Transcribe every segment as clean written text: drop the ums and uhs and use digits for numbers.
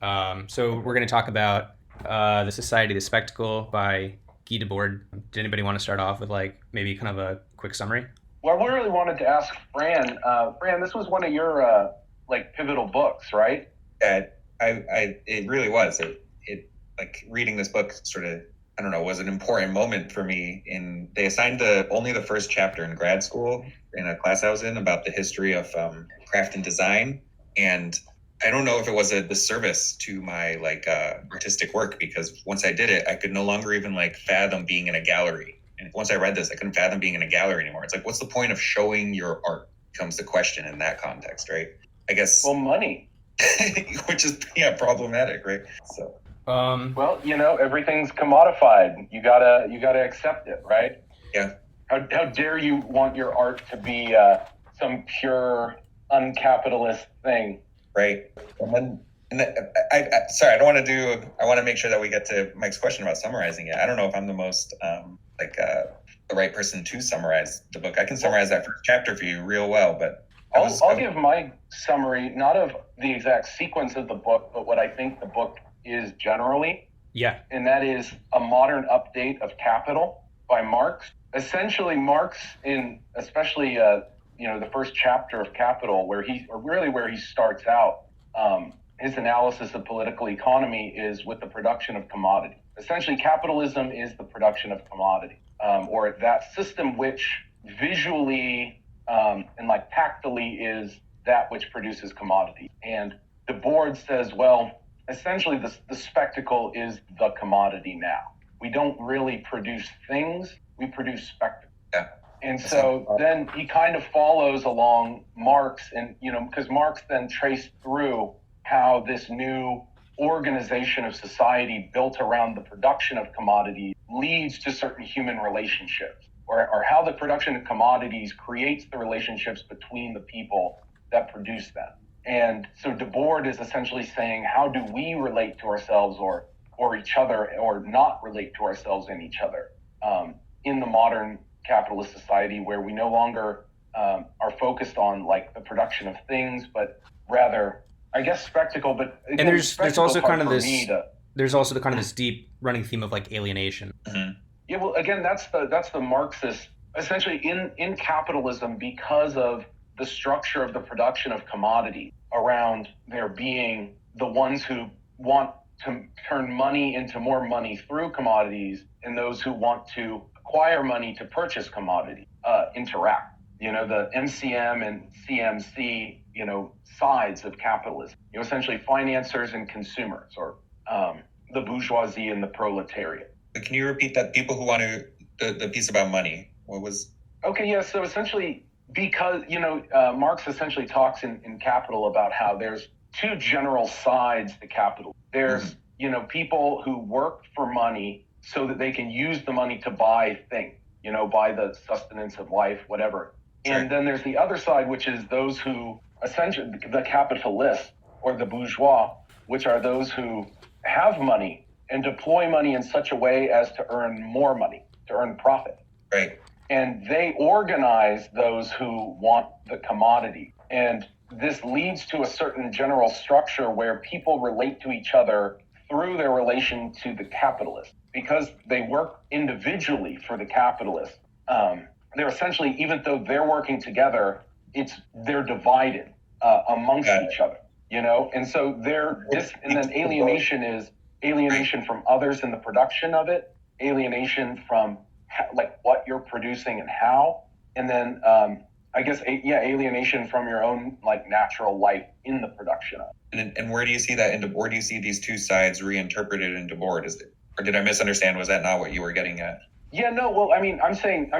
So we're going to talk about The Society of the Spectacle by Guy Debord. Did anybody want to start off with like maybe kind of a quick summary? Well, I really wanted to ask Fran. Fran, this was one of your like pivotal books, right? uh, it really was. It like reading this book sort of, I don't know, was an important moment for me. They assigned only the first chapter in grad school in a class I was in about the history of craft and design. And I don't know if it was a disservice to my artistic work, because once I did it, I could no longer even like fathom being in a gallery. And once I read this, I couldn't fathom being in a gallery anymore. It's like, what's the point of showing your art becomes the question in that context, right? I guess. Well, money. Which is problematic, right? So Well, everything's commodified. You gotta accept it, right? yeah. How dare you want your art to be some pure, uncapitalist thing? Right. Sorry, I don't want to do. I want to make sure that we get to Mike's question about summarizing it. I don't know if I'm the most the right person to summarize the book. I can summarize that first chapter for you real well, but I'll give my summary, not of the exact sequence of the book, but what I think the book is generally. Yeah. And that is a modern update of Capital by Marx. Essentially, Marx, in especially the first chapter of Capital, where he starts out, his analysis of political economy is with the production of commodity. Essentially, capitalism is the production of commodity, or that system which visually and like tactily is that which produces commodity. And Debord says, well, essentially the spectacle is the commodity now. We don't really produce things, we produce spectacle. Yeah. And so then he kind of follows along Marx, and because Marx then traced through how this new organization of society built around the production of commodities leads to certain human relationships, or how the production of commodities creates the relationships between the people that produce them. And so Debord is essentially saying, how do we relate to ourselves or each other, or not relate to ourselves and each other in the modern capitalist society, where we no longer are focused on like the production of things, but rather, I guess, spectacle. But again, And there's also kind of this there's also the kind of this Mm-hmm. deep running theme of like alienation. Mm-hmm. Yeah, well, again, that's the Marxist, essentially in capitalism, because of the structure of the production of commodity around there being the ones who want to turn money into more money through commodities, and those who want to acquire money to purchase commodity interact. The MCM and CMC, sides of capitalism. Essentially financiers and consumers, or the bourgeoisie and the proletariat. Can you repeat that? People who want to the piece about money. What was? Okay, yeah. So essentially, because Marx essentially talks in Capital about how there's two general sides to capital. There's people who work for money so that they can use the money to buy things, buy the sustenance of life, whatever. Sure. And then there's the other side, which is those who essentially the capitalists or the bourgeois, which are those who have money and deploy money in such a way as to earn more money, to earn profit. Right. And they organize those who want the commodity. And this leads to a certain general structure where people relate to each other through their relation to the capitalist. Because they work individually for the capitalist, they're essentially, even though they're working together, they're divided amongst each other, And so and then alienation is alienation from others in the production of it, alienation from like what you're producing and how, and then I guess alienation from your own like natural life in the production of it. And where do you see that in Debord? Do you see these two sides reinterpreted in Debord? Or did I misunderstand? Was that not what you were getting at? Yeah, no. Well, I mean, I'm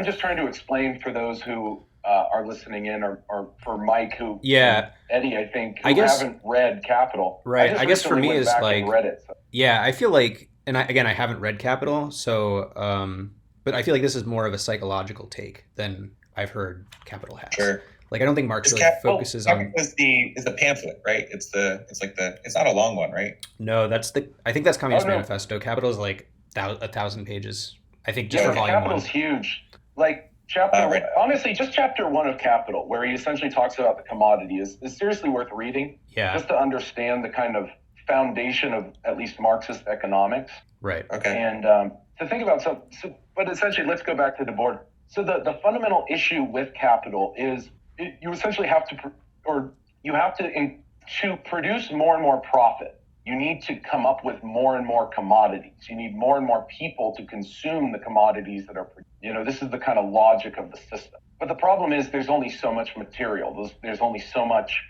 just trying to explain for those who are listening in, or for Mike, who Eddie, I think, who haven't read Capital. Right. I guess for me is like, read it, so. Yeah, I feel like, and I haven't read Capital, so, but I feel like this is more of a psychological take than I've heard Capital has. Sure. Like, I don't think Marx really focuses on. Is the pamphlet, right? It's not a long one, right? No, I think that's Communist Manifesto. Capital is like 1,000 pages. I think just for volume Capital's one. Huge. Like honestly, just chapter 1 of Capital, where he essentially talks about the commodity, is seriously worth reading. Yeah. Just to understand the kind of foundation of at least Marxist economics. Right. Okay. And to think about but essentially, let's go back to Debord. So the fundamental issue with capital is you essentially have to produce more and more profit. You need to come up with more and more commodities. You need more and more people to consume the commodities that are produced. This is the kind of logic of the system. But the problem is there's only so much material. There's only so much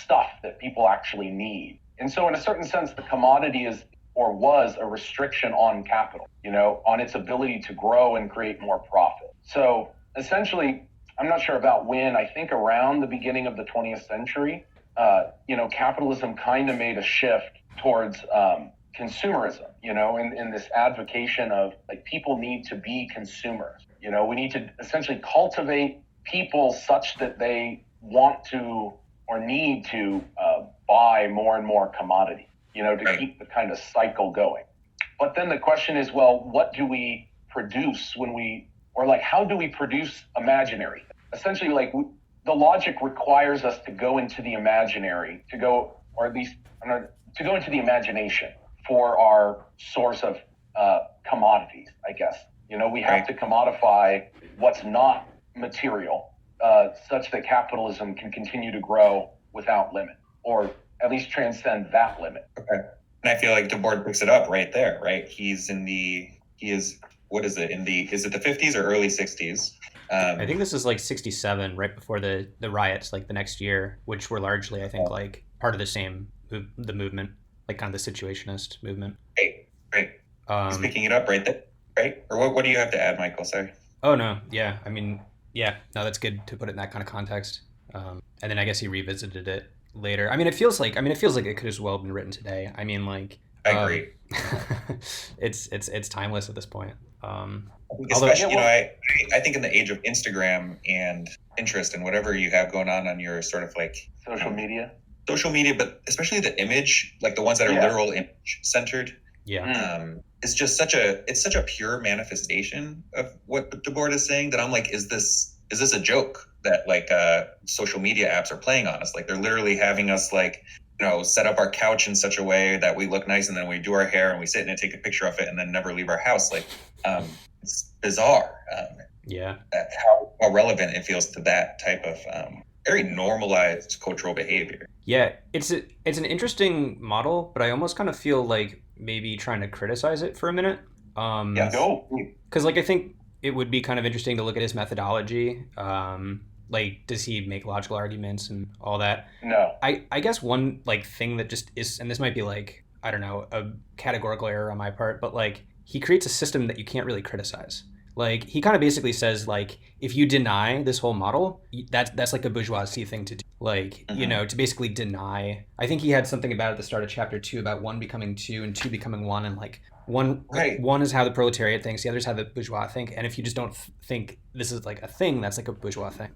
stuff that people actually need. And so in a certain sense, the commodity was a restriction on capital, on its ability to grow and create more profit. So essentially, I'm not sure about when, I think around the beginning of the 20th century, capitalism kind of made a shift towards consumerism, in this advocation of people need to be consumers. We need to essentially cultivate people such that they want to or need to buy more and more commodity, to keep the kind of cycle going. But then the question is, well, what do we produce how do we produce imaginary? Essentially, the logic requires us to go into the imaginary, to go into the imagination for our source of commodities, I guess. We have to commodify what's not material, such that capitalism can continue to grow without limit, or at least transcend that limit. Okay. And I feel like Debord picks it up right there, right? Is it the 50s or early 60s? I think this is 67, right before the riots, the next year, which were largely, I think, part of the same the movement, kind of the situationist movement. Right. He's picking it up right there, right? Or what do you have to add, Michael? Sorry. Oh no, yeah. I mean, yeah. No, that's good to put it in that kind of context. And then I guess he revisited it later. I mean, it feels like it could as well have been written today. I mean, I agree. It's timeless at this point. Especially, I think in the age of Instagram and Pinterest and whatever you have going on your sort of social media, but especially the image, the ones that are literal image centered. Yeah. It's just such a pure manifestation of what Debord is saying that I'm is this a joke that social media apps are playing on us? They're literally having us set up our couch in such a way that we look nice, and then we do our hair and we sit and take a picture of it and then never leave our house. It's bizarre. How relevant it feels to that type of very normalized cultural behavior. Yeah, it's an interesting model, but I almost kind of feel like maybe trying to criticize it for a minute. Because I think it would be kind of interesting to look at his methodology. Does he make logical arguments and all that? No. I guess one thing that just is, and this might be I don't know, a categorical error on my part, but he creates a system that you can't really criticize. He kind of basically says if you deny this whole model, that's a bourgeoisie thing to do. To basically deny. I think he had something about at the start of chapter 2 about one becoming two and two becoming one, and one is how the proletariat thinks, the other is how the bourgeois think, and if you just don't think this is a thing, that's a bourgeois thing.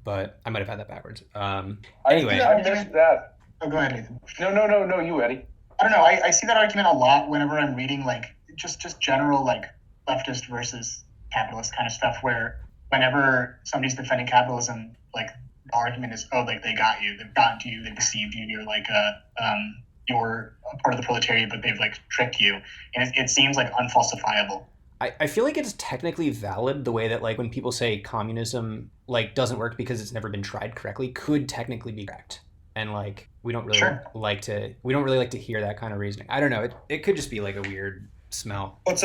But I might have had that backwards. Anyway, I missed that. Oh, go ahead, Nathan. No, you, Eddie. I don't know. I see that argument a lot whenever I'm reading just general leftist versus capitalist kind of stuff, where whenever somebody's defending capitalism, the argument is, they got you, they've gotten to you, they've deceived you, you're a part of the proletariat, but they've tricked you, and it seems unfalsifiable. I feel like it's technically valid the way that when people say communism doesn't work because it's never been tried correctly could technically be correct, and we don't really like to hear that kind of reasoning. I don't know, it could just be a weird smell. Well, it's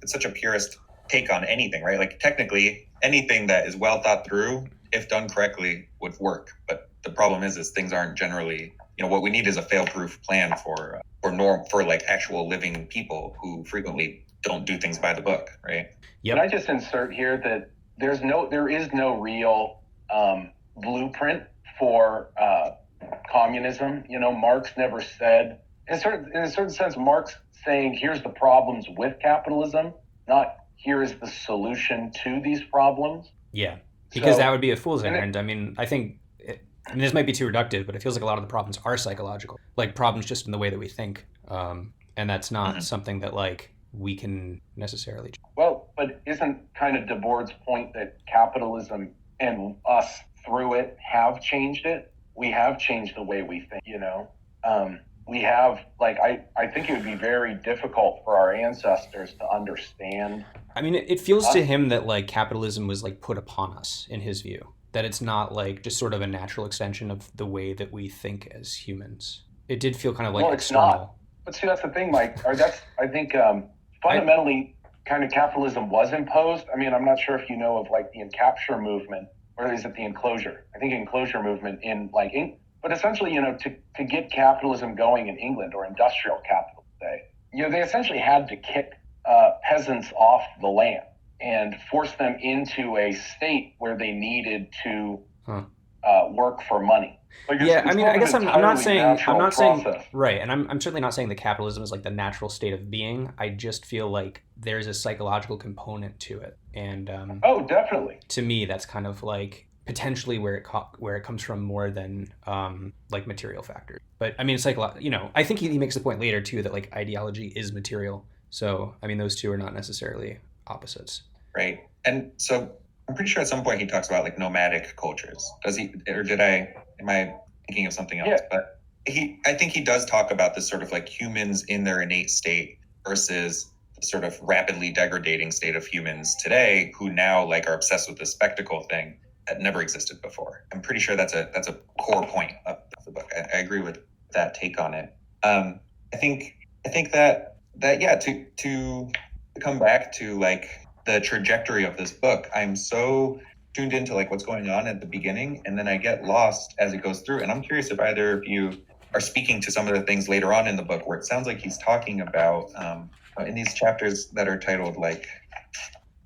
such a purist take on anything, right? Technically anything that is well thought through, if done correctly, would work. But the problem is things aren't generally, what we need is a fail-proof plan for actual living people who frequently don't do things by the book, right? Yep. Can I just insert here that there is no real blueprint for communism. Marx never said, in a certain sense, Marx saying here's the problems with capitalism, not here is the solution to these problems. Yeah, because that would be a fool's errand. I mean, I think this might be too reductive, but it feels like a lot of the problems are psychological, problems just in the way that we think, and that's not something that we can necessarily. Well, but isn't kind of Debord's point that capitalism and us through it have changed it? We have changed the way we think, we have, like, I think it would be very difficult for our ancestors to understand. I mean, it feels to him that like capitalism was like put upon us in his view, that it's not like just sort of a natural extension of the way that we think as humans. It did feel kind of like Well, it's external. not. But see, that's the thing, Mike. Or that's, I think, fundamentally, kind of capitalism was imposed. I mean, I'm not sure if you know of like the encapture movement, or is it the enclosure? I think enclosure movement in like, but essentially, to get capitalism going in England, or industrial capital today, they essentially had to kick peasants off the land and force them into a state where they needed to work for money. Like Yeah, I mean, I guess I'm not saying process. right, and I'm certainly not saying that capitalism is like the natural state of being. I just feel like there's a psychological component to it, and Oh, definitely. to me, that's kind of like potentially where it comes from more than like material factors. But I mean, I think he makes the point later too that like ideology is material. So I mean, those two are not necessarily opposites. Right. And so I'm pretty sure at some point he talks about like nomadic cultures. Does he, or am I thinking of something else? Yeah. But I think he does talk about this sort of like humans in their innate state versus the sort of rapidly degrading state of humans today who now like are obsessed with this spectacle thing that never existed before. I'm pretty sure that's a core point of the book. I agree with that take on it. I think that yeah, to come back to like the trajectory of this book, I'm so tuned into like what's going on at the beginning, and then I get lost as it goes through. And I'm curious if either of you are speaking to some of the things later on in the book where it sounds like he's talking about in these chapters that are titled like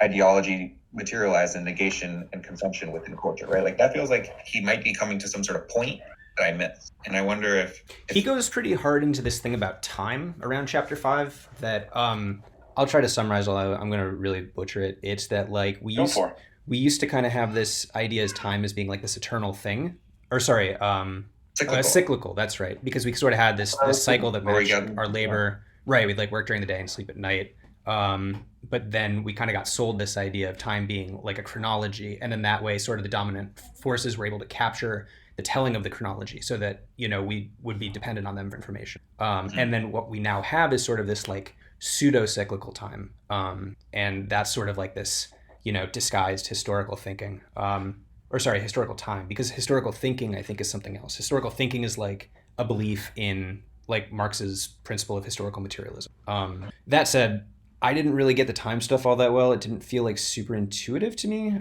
ideology materialized in negation and consumption within culture, right? Like that feels like he might be coming to some sort of point that I missed. And I wonder if he goes pretty hard into this thing about time around chapter 5 that I'll try to summarize, although I'm going to really butcher it. It's that like we used to kind of have this idea as time as being like this eternal thing, or sorry, cyclical. That's right, because we sort of had this cycle that matched our labor. Right, we'd like work during the day and sleep at night. But then we kind of got sold this idea of time being like a chronology, and then that way, sort of the dominant forces were able to capture the telling of the chronology, so that we would be dependent on them for information. And then what we now have is sort of this like pseudo-cyclical time, and that's sort of like this disguised historical thinking, historical time, because historical thinking I think is something else. Historical thinking is like a belief in like Marx's principle of historical materialism. That said, I didn't really get the time stuff all that well. It didn't feel like super intuitive to me.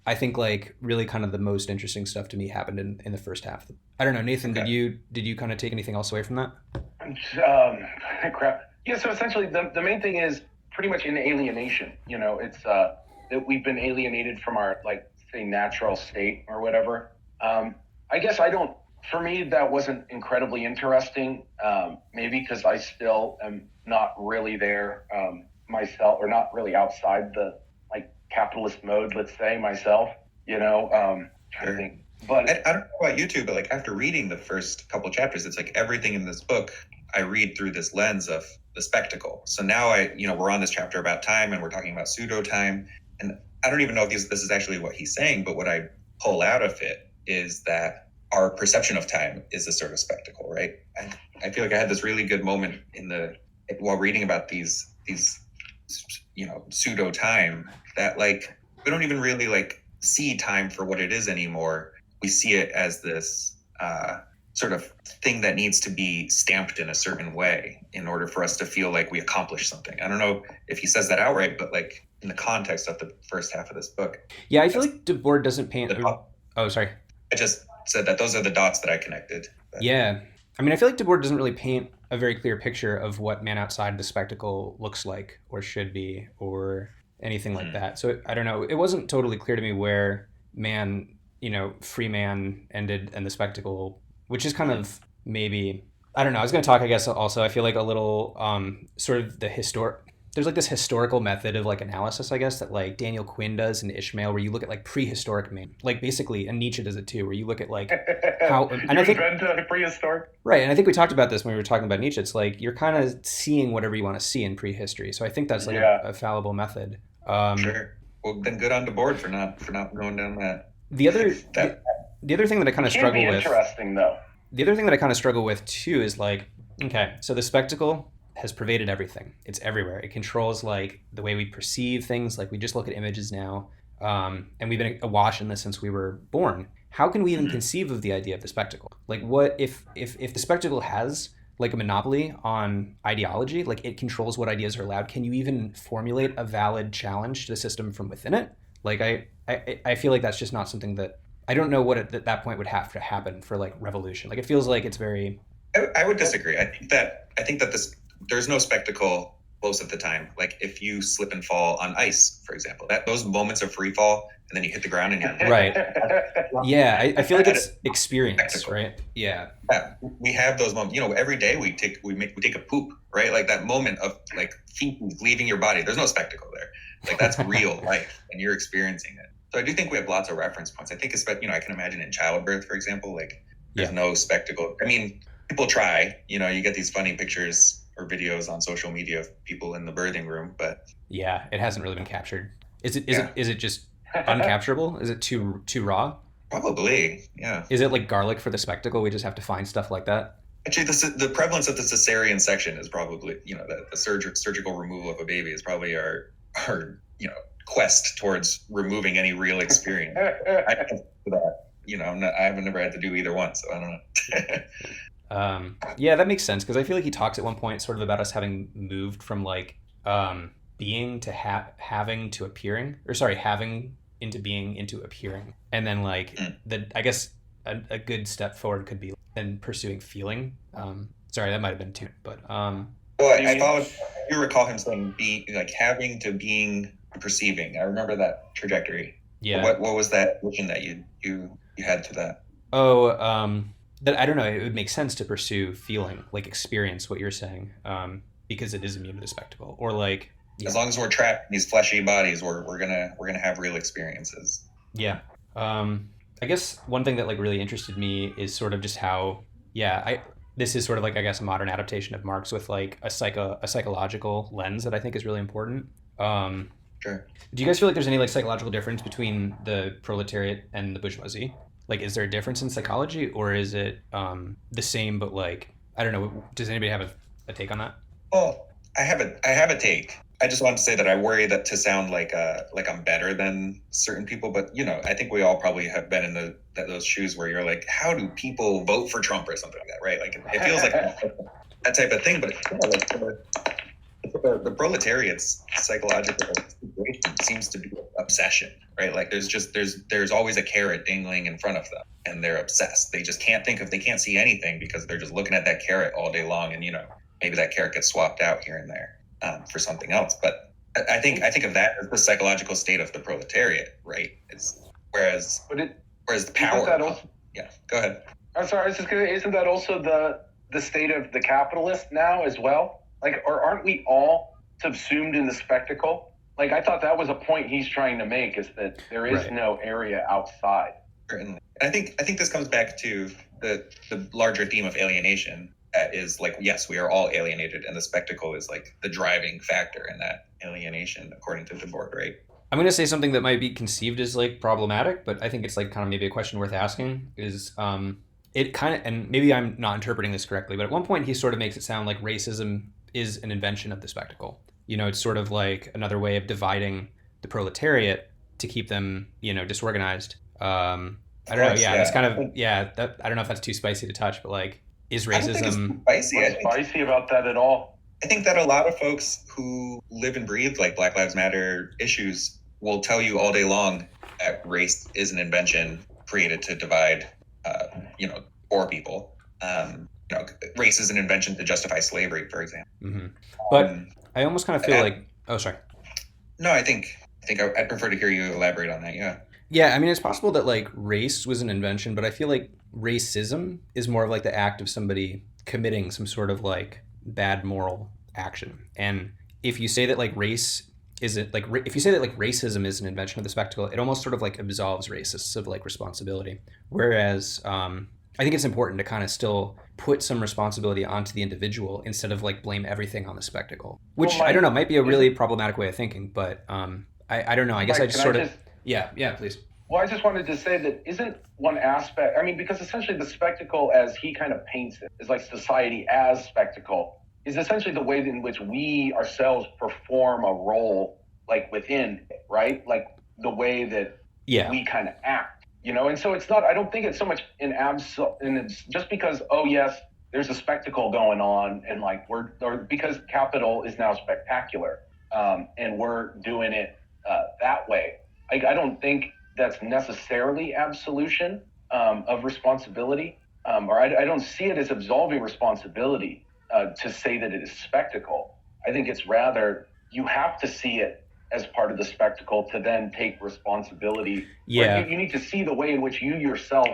I think like really kind of the most interesting stuff to me happened in the first half. I don't know, Nathan, Okay. did you kind of take anything else away from that? Crap. Yeah, so essentially the main thing is pretty much in alienation. It's that we've been alienated from our, like, say, natural state or whatever. I guess for me, that wasn't incredibly interesting, maybe because I still am not really there myself, or not really outside the like capitalist mode, let's say, myself, I think. But I don't know about you two, but like after reading the first couple chapters, it's like everything in this book I read through this lens of the spectacle. So now we're on this chapter about time, and we're talking about pseudo time, and I don't even know if this is actually what he's saying, but what I pull out of it is that our perception of time is a sort of spectacle, right? I feel like I had this really good moment while reading about these pseudo time, that like we don't even really like see time for what it is anymore. We see it as this sort of thing that needs to be stamped in a certain way in order for us to feel like we accomplished something. I don't know if he says that outright, but like in the context of the first half of this book. Yeah, I feel like Debord doesn't paint. Oh, sorry. I just said that those are the dots that I connected. Yeah. I mean, I feel like Debord doesn't really paint a very clear picture of what man outside the spectacle looks like or should be or anything like that. So I don't know. It wasn't totally clear to me where man, free man ended and the spectacle, which is kind of maybe, I don't know. I was going to talk, I guess, also, I feel like a little sort of there's like this historical method of like analysis, I guess, that like Daniel Quinn does in Ishmael, where you look at like prehistoric man, like basically, and Nietzsche does it too, where you look at like how, and I think prehistoric, right, and I think we talked about this when we were talking about Nietzsche. It's like you're kind of seeing whatever you want to see in prehistory. So I think that's like a fallible method. Sure. Well, then good on Debord for not going down that. The other thing that I kind of struggle with. Interesting though. The other thing that I kind of struggle with too is like, okay, so the spectacle has pervaded everything. It's everywhere. It controls like the way we perceive things. Like we just look at images now, and we've been awash in this since we were born. How can we even conceive of the idea of the spectacle? Like, what if the spectacle has like a monopoly on ideology? Like it controls what ideas are allowed. Can you even formulate a valid challenge to the system from within it? Like I feel like that's just not something that I don't know what at that point would have to happen for like revolution. Like it feels like it's very. I would disagree. I think that there's no spectacle most of the time. Like if you slip and fall on ice, for example, that those moments of free fall and then you hit the ground and you're Right. Yeah, I feel like it's experience, right? Yeah. We have those moments. Every day we take a poop, right? Like that moment of like feces leaving your body. There's no spectacle there. Like that's real life, and you're experiencing it. So I do think we have lots of reference points. I think, I can imagine in childbirth, for example, like there's no spectacle. I mean, people try. You get these funny pictures or videos on social media of people in the birthing room, but yeah, it hasn't really been captured. Is it just uncapturable? Is it too raw? Probably, yeah. Is it like garlic for the spectacle? We just have to find stuff like that. Actually, the prevalence of the cesarean section is probably, the surgical removal of a baby is probably our quest towards removing any real experience. I don't know that. I've never had to do either one, so I don't know. Yeah, that makes sense, because I feel like he talks at one point sort of about us having moved from like being to having to appearing, or sorry, having into being into appearing, and then like I guess a good step forward could be then pursuing feeling. Sorry, that might have been too, but well, I thought you recall him saying like having to being perceiving. I remember that trajectory. Yeah. What was that vision that you had to that? That I don't know. It would make sense to pursue feeling, like experience what you're saying, because it is immune to the spectacle, or like. Yeah. As long as we're trapped in these fleshy bodies, we're gonna have real experiences. Yeah. I guess one thing that like really interested me is sort of just how this is sort of like, I guess, a modern adaptation of Marx with like a psychological lens that I think is really important. Sure. Do you guys feel like there's any like psychological difference between the proletariat and the bourgeoisie? Like, is there a difference in psychology, or is it the same but like, I don't know? Does anybody have a take on that? Well, I have a take. I just want to say that I worry that to sound like I'm better than certain people, but I think we all probably have been in those shoes where you're like, how do people vote for Trump or something like that, right? Like it feels like that type of thing, but the proletariat's psychological situation seems to be an obsession, right? Like there's always a carrot dangling in front of them, and they're obsessed. They just can't they can't see anything because they're just looking at that carrot all day long, and maybe that carrot gets swapped out here and there for something else. But I think of that as the psychological state of the proletariat, right? Whereas the power. Yeah, go ahead. I'm sorry, I was just gonna. Isn't that also the state of the capitalist now as well? Like, or aren't we all subsumed in the spectacle? Like, I thought that was a point he's trying to make, is that there is no area outside. Certainly. I think this comes back to the larger theme of alienation. Is like, yes, we are all alienated, and the spectacle is like the driving factor in that alienation, according to Debord, right? I'm going to say something that might be conceived as like problematic, but I think it's like kind of maybe a question worth asking is it kind of, and maybe I'm not interpreting this correctly, but at one point he sort of makes it sound like racism is an invention of the spectacle. It's sort of like another way of dividing the proletariat to keep them, disorganized. I don't know. Yeah, that's kind of, I don't know if that's too spicy to touch, but like, is racism spicy? What's spicy about that at all? I think that a lot of folks who live and breathe like Black Lives Matter issues will tell you all day long that race is an invention created to divide, poor people. Race is an invention to justify slavery, for example. Mm-hmm. But I almost kind of feel like, oh, sorry. No, I think I'd prefer to hear you elaborate on that. Yeah. Yeah, I mean, it's possible that like race was an invention, but I feel like racism is more of like the act of somebody committing some sort of like bad moral action. And if you say that like racism is an invention of the spectacle, it almost sort of like absolves racists of like responsibility. Whereas I think it's important to kind of still put some responsibility onto the individual instead of like blame everything on the spectacle, which I don't know, might be a really problematic way of thinking, but I don't know. I guess I just sort of. Yeah, please. Well, I just wanted to say that isn't one aspect, I mean, because essentially the spectacle as he kind of paints it is like society as spectacle is essentially the way in which we ourselves perform a role like within it, right? Like the way that Yeah. we kind of act, you know? And so it's not, I don't think it's so much an absolute, and it's just because, oh yes, there's a spectacle going on and like or because capital is now spectacular and we're doing it that way. I don't think that's necessarily absolution of responsibility, or I don't see it as absolving responsibility to say that it is spectacle. I think it's rather you have to see it as part of the spectacle to then take responsibility. Yeah. You need to see the way in which you yourself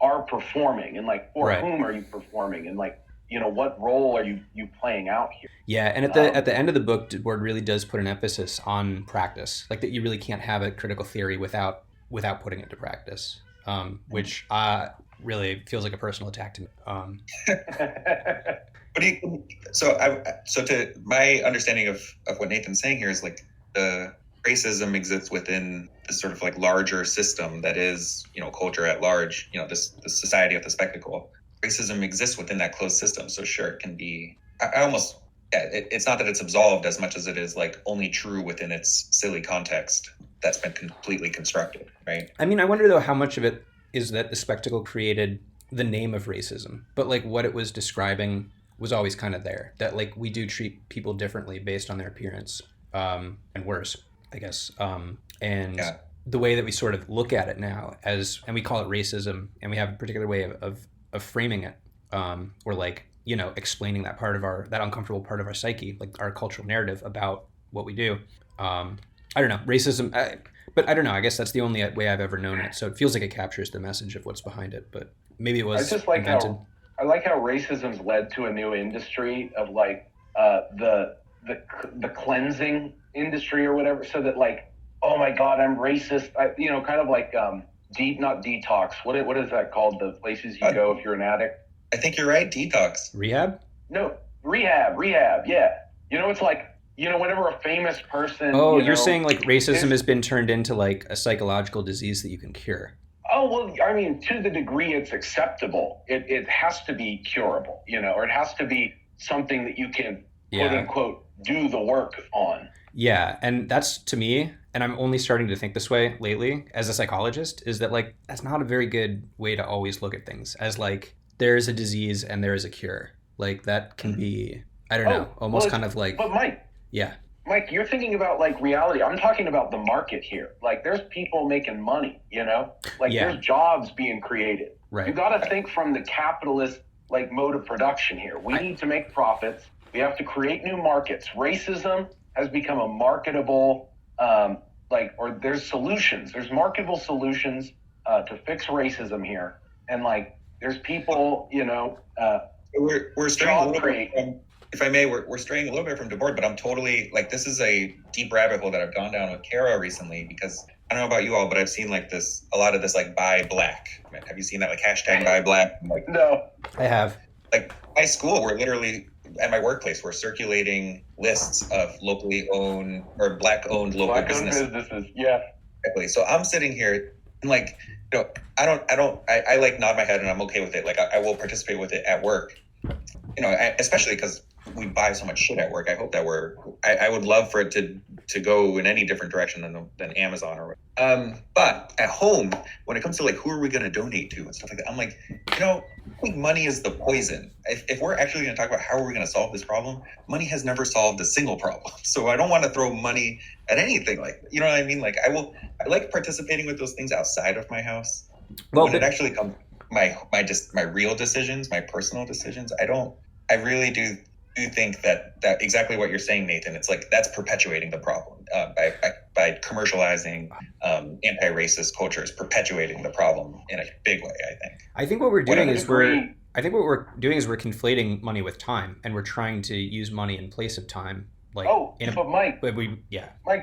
are performing and like for Right. whom are you performing and like, you know, what role are you playing out here? Yeah, and at the end of the book, Debord really does put an emphasis on practice, like that you really can't have a critical theory without putting it to practice, which really feels like a personal attack to me. What do you, so to my understanding of what Nathan's saying here is like the racism exists within this sort of like larger system that is, you know, culture at large, you know, this society of the spectacle. Racism exists within that closed system. So sure, it can be, I almost, yeah, it's not that it's absolved as much as it is like only true within its silly context that's been completely constructed, right? I mean, I wonder though how much of it is that the spectacle created the name of racism, but like what it was describing was always kind of there, that like we do treat people differently based on their appearance, and worse, I guess. And Yeah. the way that we sort of look at it now as, and we call it racism, and we have a particular way of framing it, or like, you know, explaining that part of that uncomfortable part of our psyche, like our cultural narrative about what we do. I don't know, racism, but I don't know, I guess that's the only way I've ever known it. So it feels like it captures the message of what's behind it, but maybe it was I just like invented. how racism's led to a new industry of like the cleansing industry or whatever, so that like, oh my god, I'm racist, you know, kind of like not detox, what is that called, the places you go if you're an addict? I think you're right. Detox. Rehab? No, rehab, yeah. You know, it's like, you know, whenever a famous person, Oh, you you're know, saying like racism has been turned into like a psychological disease that you can cure. oh, well, I mean, to the degree it's acceptable, it has to be curable, you know, or it has to be something that you can, quote unquote, do the work on. Yeah, and that's, to me, and I'm only starting to think this way lately as a psychologist, is that like that's not a very good way to always look at things, as like there is a disease and there is a cure. Like that can be, I don't know, almost kind of like. But Mike, you're thinking about like reality. I'm talking about the market here. Like there's people making money, you know, like there's jobs being created. Right. You got to think from the capitalist like mode of production here. We need to make profits. We have to create new markets. Racism has become a marketable, or there's solutions. There's marketable solutions to fix racism here. And like, there's people, you know, we're straying a little bit from, if I may, we're straying a little bit from Debord, but I'm totally like, this is a deep rabbit hole that I've gone down with Kara recently, because I don't know about you all, but I've seen like a lot of this like buy black. Have you seen that, like hashtag buy black? Like, no, I have. Like my school, we're literally at my workplace, we're circulating lists of locally owned or black owned local businesses. Yeah. Exactly. So I'm sitting here and like, you know, I like nod my head and I'm okay with it. Like I will participate with it at work, you know, especially because we buy so much shit at work. I hope that I would love for it to go in any different direction than Amazon or but at home, when it comes to like who are we going to donate to and stuff like that, I'm like, you know, I think money is the poison. If we're actually going to talk about how are we going to solve this problem, money has never solved a single problem. So I don't want to throw money at anything, like, you know what I mean? Like I like participating with those things outside of my house. Well, when it actually comes my real decisions, my personal decisions, I really do think that exactly what you're saying, Nathan, it's like that's perpetuating the problem by commercializing anti-racist cultures, perpetuating the problem in a big way. I think what we're doing is we're conflating money with time, and we're trying to use money in place of time. Like, Mike,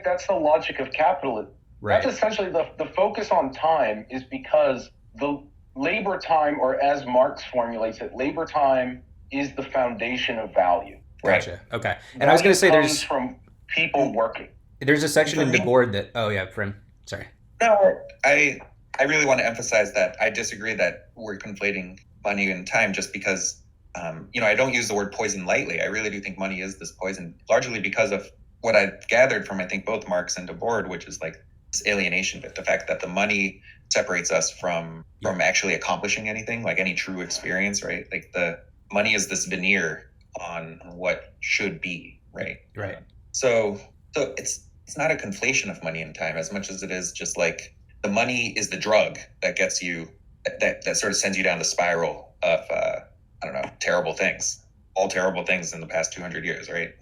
that's the logic of capitalism. Right. That's essentially the focus on time is because the labor time, or as Marx formulates it, labor time is the foundation of value. Gotcha. Right? Okay. And I was going to say there's from people working. There's a section in Debord that, sorry. No, I really want to emphasize that I disagree that we're conflating money and time just because, I don't use the word poison lightly. I really do think money is this poison, largely because of what I've gathered from, I think, both Marx and Debord, which is like this alienation bit, the fact that the money separates us from actually accomplishing anything, like any true experience, right? Like the money is this veneer on what should be, right? Right. So it's not a conflation of money and time as much as it is just like the money is the drug that gets you that sort of sends you down the spiral of I don't know, terrible things, all terrible things in the past 200 years, right?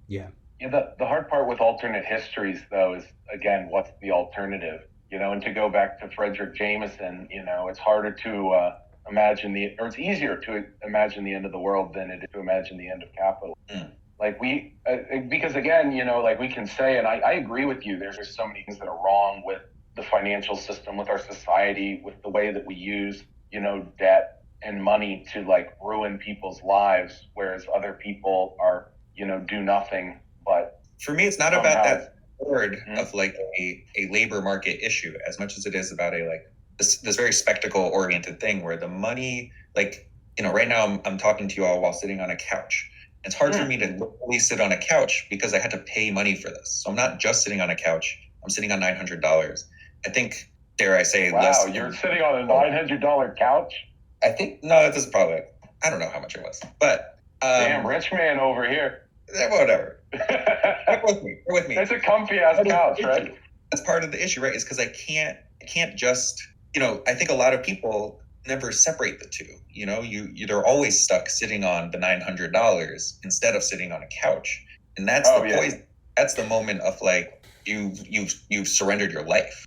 Yeah. Yeah, the hard part with alternate histories, though, is, again, what's the alternative? And to go back to Frederick Jameson, it's harder to imagine or it's easier to imagine the end of the world than it is to imagine the end of capitalism. Like because again, like we can say, and I agree with you, there's so many things that are wrong with the financial system, with our society, with the way that we use, debt and money to like ruin people's lives, whereas other people are, do nothing. But for me, it's not about that word of like a labor market issue as much as it is about a like this very spectacle oriented thing where the money, like, right now I'm talking to you all while sitting on a couch. It's hard for me to literally sit on a couch because I had to pay money for this. So I'm not just sitting on a couch. I'm sitting on $900. I think, dare I say, wow, you're sitting on a $900 couch? I think, no, this is probably, I don't know how much it was, but. Damn, rich man over here. Whatever. Bear with me. It's a comfy ass couch, right? That's part of the issue, right? Is because I can't just, I think a lot of people never separate the two. They're always stuck sitting on the $900 instead of sitting on a couch, and that's the poison. That's the moment of like you've surrendered your life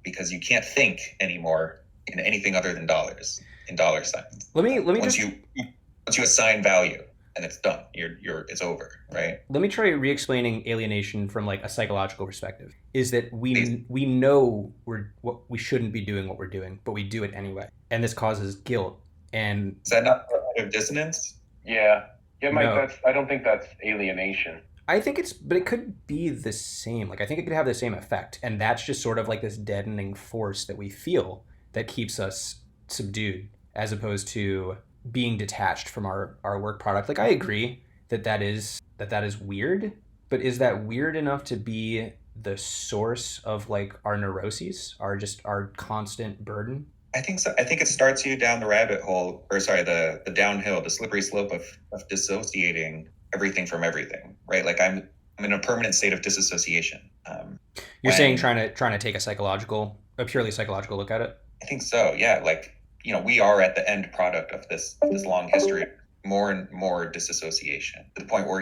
because you can't think anymore in anything other than dollars, in dollar signs. Let me once you assign value. And it's done. It's over, right? Let me try re-explaining alienation from like a psychological perspective. Is that we know we shouldn't be doing what we're doing, but we do it anyway, and this causes guilt. And is that not cognitive dissonance? Yeah, Mike. No. I don't think that's alienation. I think but it could be the same. Like I think it could have the same effect, and that's just sort of like this deadening force that we feel that keeps us subdued, as opposed to being detached from our work product. Like I agree that is weird, but is that weird enough to be the source of like our neuroses, our constant burden? I think so. I think it starts you down the rabbit hole, or sorry, the downhill, the slippery slope of dissociating everything from everything, right? Like I'm in a permanent state of disassociation. You're saying trying to take a purely psychological look at it? I think so. Yeah, like we are at the end product of this long history, more and more disassociation to the point where,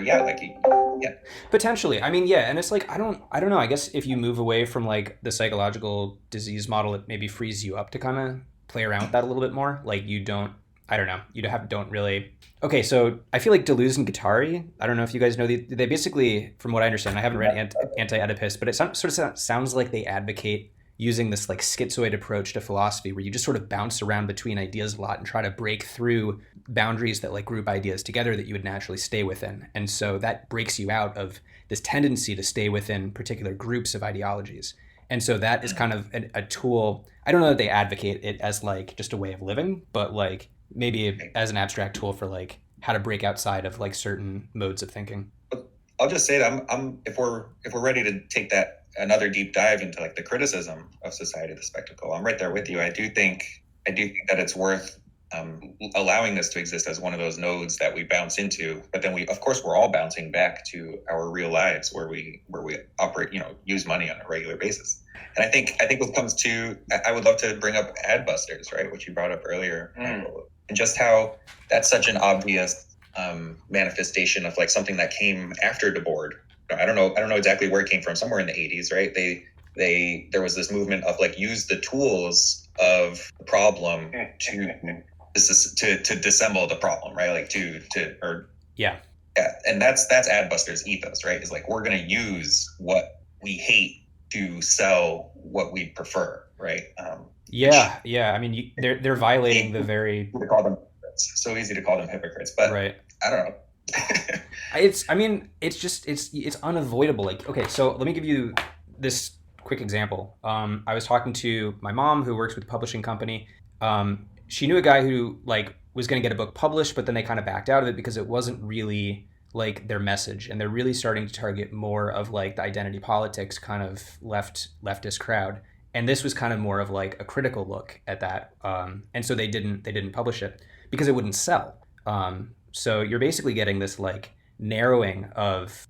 potentially. I mean, yeah, and it's like I don't know. I guess if you move away from like the psychological disease model, it maybe frees you up to kind of play around with that a little bit more. Like you don't. I don't know. Don't really. Okay, so I feel like Deleuze and Guattari. I don't know if you guys know they basically, from what I understand, I haven't read Anti-Oedipus, but it sort of sounds like they advocate using this like schizoid approach to philosophy where you just sort of bounce around between ideas a lot and try to break through boundaries that like group ideas together that you would naturally stay within. And so that breaks you out of this tendency to stay within particular groups of ideologies. And so that is kind of a tool. I don't know that they advocate it as like just a way of living, but like maybe as an abstract tool for like how to break outside of like certain modes of thinking. I'll just say that I'm if we're ready to take that another deep dive into like the criticism of society, the spectacle, I'm right there with you. I do think that it's worth allowing this to exist as one of those nodes that we bounce into, but then we're all bouncing back to our real lives where we operate, use money on a regular basis. And I think what comes to, I would love to bring up Adbusters, right, which you brought up earlier, and just how that's such an obvious manifestation of like something that came after Debord. I don't know exactly where it came from. Somewhere in the 80s, right? There was this movement of like use the tools of the problem to disassemble the problem, right? Like yeah. And that's Adbusters' ethos, right? Is like we're gonna use what we hate to sell what we prefer, right? Yeah. I mean, they're violating the very. So easy to call them hypocrites, but right. I don't know. It's unavoidable. Like, okay, so let me give you this quick example. I was talking to my mom who works with a publishing company. She knew a guy who like was going to get a book published, but then they kind of backed out of it because it wasn't really like their message, and they're really starting to target more of like the identity politics kind of leftist crowd. And this was kind of more of like a critical look at that, and so they didn't publish it because it wouldn't sell. So you're basically getting this like narrowing of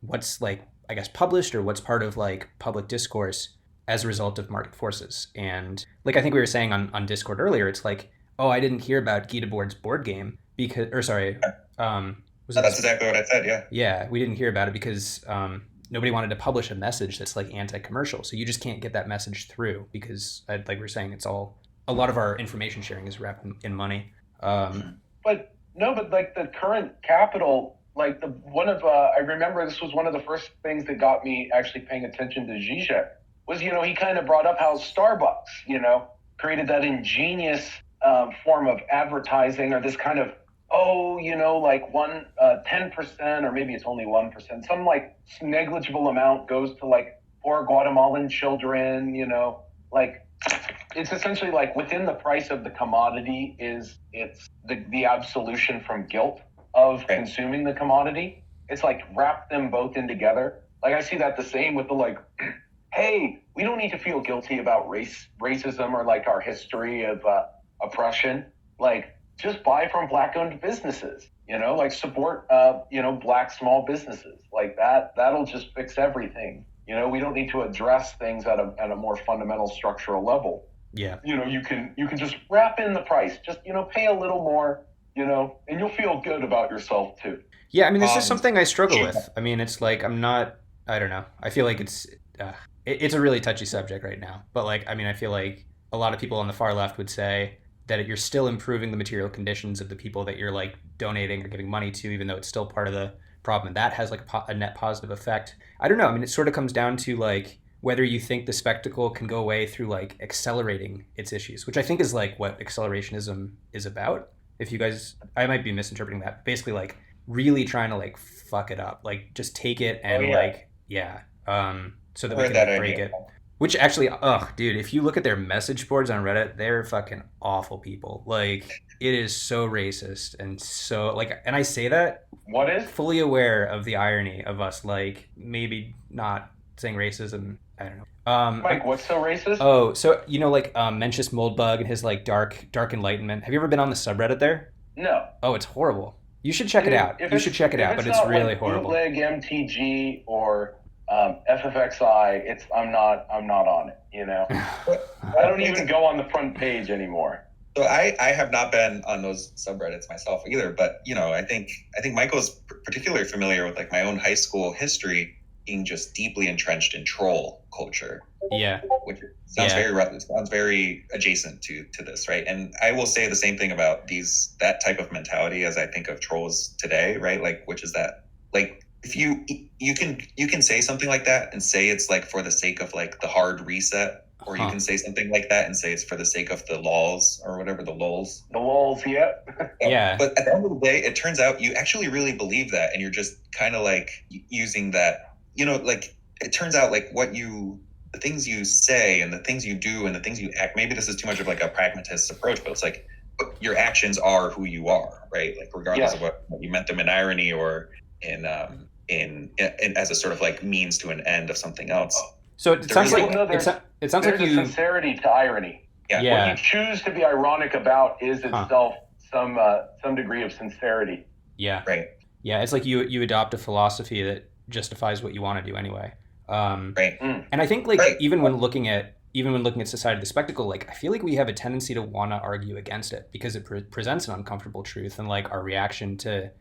what's like I guess published or what's part of like public discourse as a result of market forces. And like I think we were saying on Discord earlier, it's like, oh, I didn't hear about Guy Debord's board game because, or sorry, That's exactly what I said. Yeah. Yeah, we didn't hear about it because nobody wanted to publish a message that's like anti-commercial. So you just can't get that message through because, like we were saying, it's all a lot of our information sharing is wrapped in money. But no, but like the current capital, like I remember this was one of the first things that got me actually paying attention to Zizek was, you know, he kind of brought up how Starbucks, you know, created that ingenious form of advertising or this kind of, oh, you know, like 10%, or maybe it's only 1%, some like negligible amount goes to like poor Guatemalan children, you know, like it's essentially like within the price of the commodity it's the absolution from guilt of consuming the commodity. It's like wrap them both in together. Like I see that the same with the like, hey, we don't need to feel guilty about racism or like our history of oppression. Like just buy from Black-owned businesses, you know, like support, you know, Black small businesses like that. That'll just fix everything. You know, we don't need to address things at a more fundamental structural level. Yeah. You know, you can just wrap in the price, just, you know, pay a little more, you know, and you'll feel good about yourself too. Yeah. I mean, this is something I struggle with. I mean, it's like, I don't know. I feel like it's a really touchy subject right now, but like, I mean, I feel like a lot of people on the far left would say that you're still improving the material conditions of the people that you're like donating or giving money to, even though it's still part of the problem. And that has like a net positive effect. I don't know. I mean, it sort of comes down to like whether you think the spectacle can go away through like accelerating its issues, which I think is like what accelerationism is about. If you guys, I might be misinterpreting that. Basically, like really trying to like fuck it up, like just take it and so that we can like, break it. Which actually, dude, if you look at their message boards on Reddit, they're fucking awful people. Like, it is so racist and so, like, and I say that what is fully aware of the irony of us, like, maybe not saying racism. I don't know. Mike, what's so racist? Oh, so, you know, like, Mencius Moldbug and his, like, dark enlightenment. Have you ever been on the subreddit there? No. Oh, it's horrible. You should check it out. You should check it out, but it's really horrible. Bootleg MTG or FFXI, I'm not on it, you know. I don't even go on the front page anymore. So I have not been on those subreddits myself either, but you know, I think Michael's particularly familiar with like my own high school history being just deeply entrenched in troll culture. Yeah. Which sounds very adjacent to this, right? And I will say the same thing about that type of mentality as I think of trolls today, right? Like, which is that like if you can say something like that and say it's like for the sake of like the hard reset, or you can say something like that and say it's for the sake of the lols or whatever, the lols. The lols, yeah. Yeah. But at the end of the day, it turns out you actually really believe that, and you're just kind of like using that, you know, like it turns out like the things you say and the things you do and the things you act, maybe this is too much of like a pragmatist approach, but it's like your actions are who you are, right? Like regardless of what you meant them in irony or in as a sort of like means to an end of something else. So it sounds like it sounds like there's a sincerity to irony. Yeah. What you choose to be ironic about is itself some degree of sincerity. Yeah. Right. Yeah, it's like you adopt a philosophy that justifies what you want to do anyway. Right. And I think like even when looking at Society of the Spectacle, like I feel like we have a tendency to want to argue against it because it presents an uncomfortable truth, and like our reaction to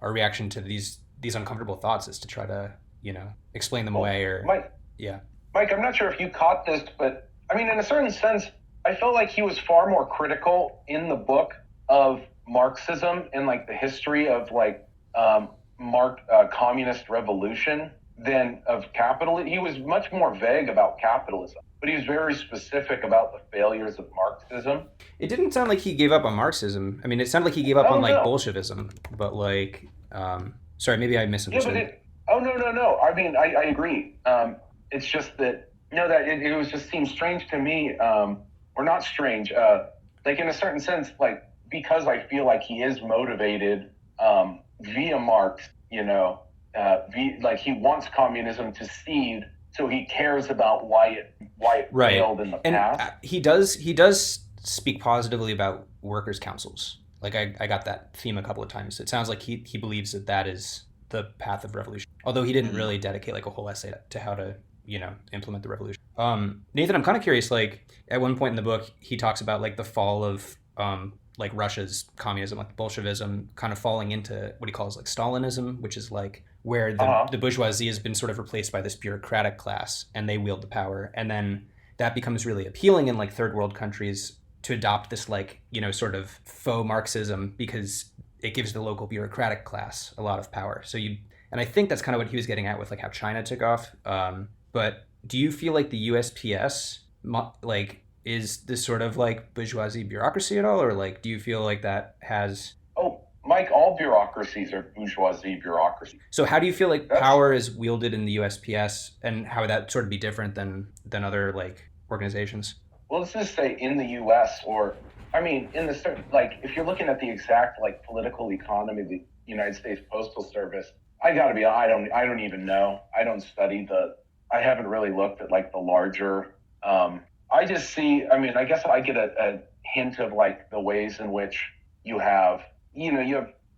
our reaction to these uncomfortable thoughts is to try to, you know, explain them away or Mike, I'm not sure if you caught this, but I mean, in a certain sense, I felt like he was far more critical in the book of Marxism and like the history of like communist revolution than of capitalism. He was much more vague about capitalism, but he was very specific about the failures of Marxism. It didn't sound like he gave up on Marxism. I mean, it sounded like he gave up on like Bolshevism, but like, sorry, maybe I misunderstood. No. I mean, I agree. It's just that that it was just seemed strange to me, or not strange, like in a certain sense, like because I feel like he is motivated via Marx, like he wants communism to seed, so he cares about why it Right. failed in the And past. he does speak positively about workers' councils. Like I got that theme a couple of times. It sounds like he believes that is the path of revolution. Although he didn't really dedicate like a whole essay to how to, implement the revolution. Nathan, I'm kind of curious, like at one point in the book he talks about like the fall of like Russia's communism, like Bolshevism, kind of falling into what he calls like Stalinism, which is like where the bourgeoisie has been sort of replaced by this bureaucratic class and they wield the power. And then that becomes really appealing in like third world countries to adopt this like, sort of faux Marxism because it gives the local bureaucratic class a lot of power. And I think that's kind of what he was getting at with like how China took off. But do you feel like the USPS like is this sort of like bourgeoisie bureaucracy at all, or like do you feel like that has? Oh, Mike, all bureaucracies are bourgeoisie bureaucracy. So how do you feel like power is wielded in the USPS, and how would that sort of be different than other like organizations? Well, let's just say in the U.S. or I mean, in the certain like if you're looking at the exact like political economy of the United States Postal Service, I don't even know. I haven't really looked at like the larger. I just see. I mean, I guess I get a hint of like the ways in which you have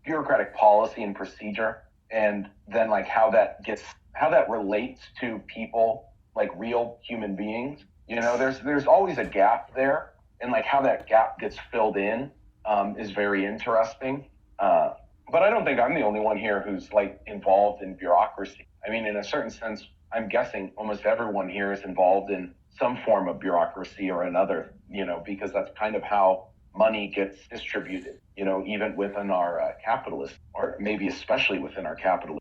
bureaucratic policy and procedure, and then like how that relates to people, like real human beings. There's always a gap there, and like how that gap gets filled in is very interesting. But I don't think I'm the only one here who's like involved in bureaucracy. I mean, in a certain sense, I'm guessing almost everyone here is involved in some form of bureaucracy or another, because that's kind of how money gets distributed, even within our capitalism, or maybe especially within our capitalism.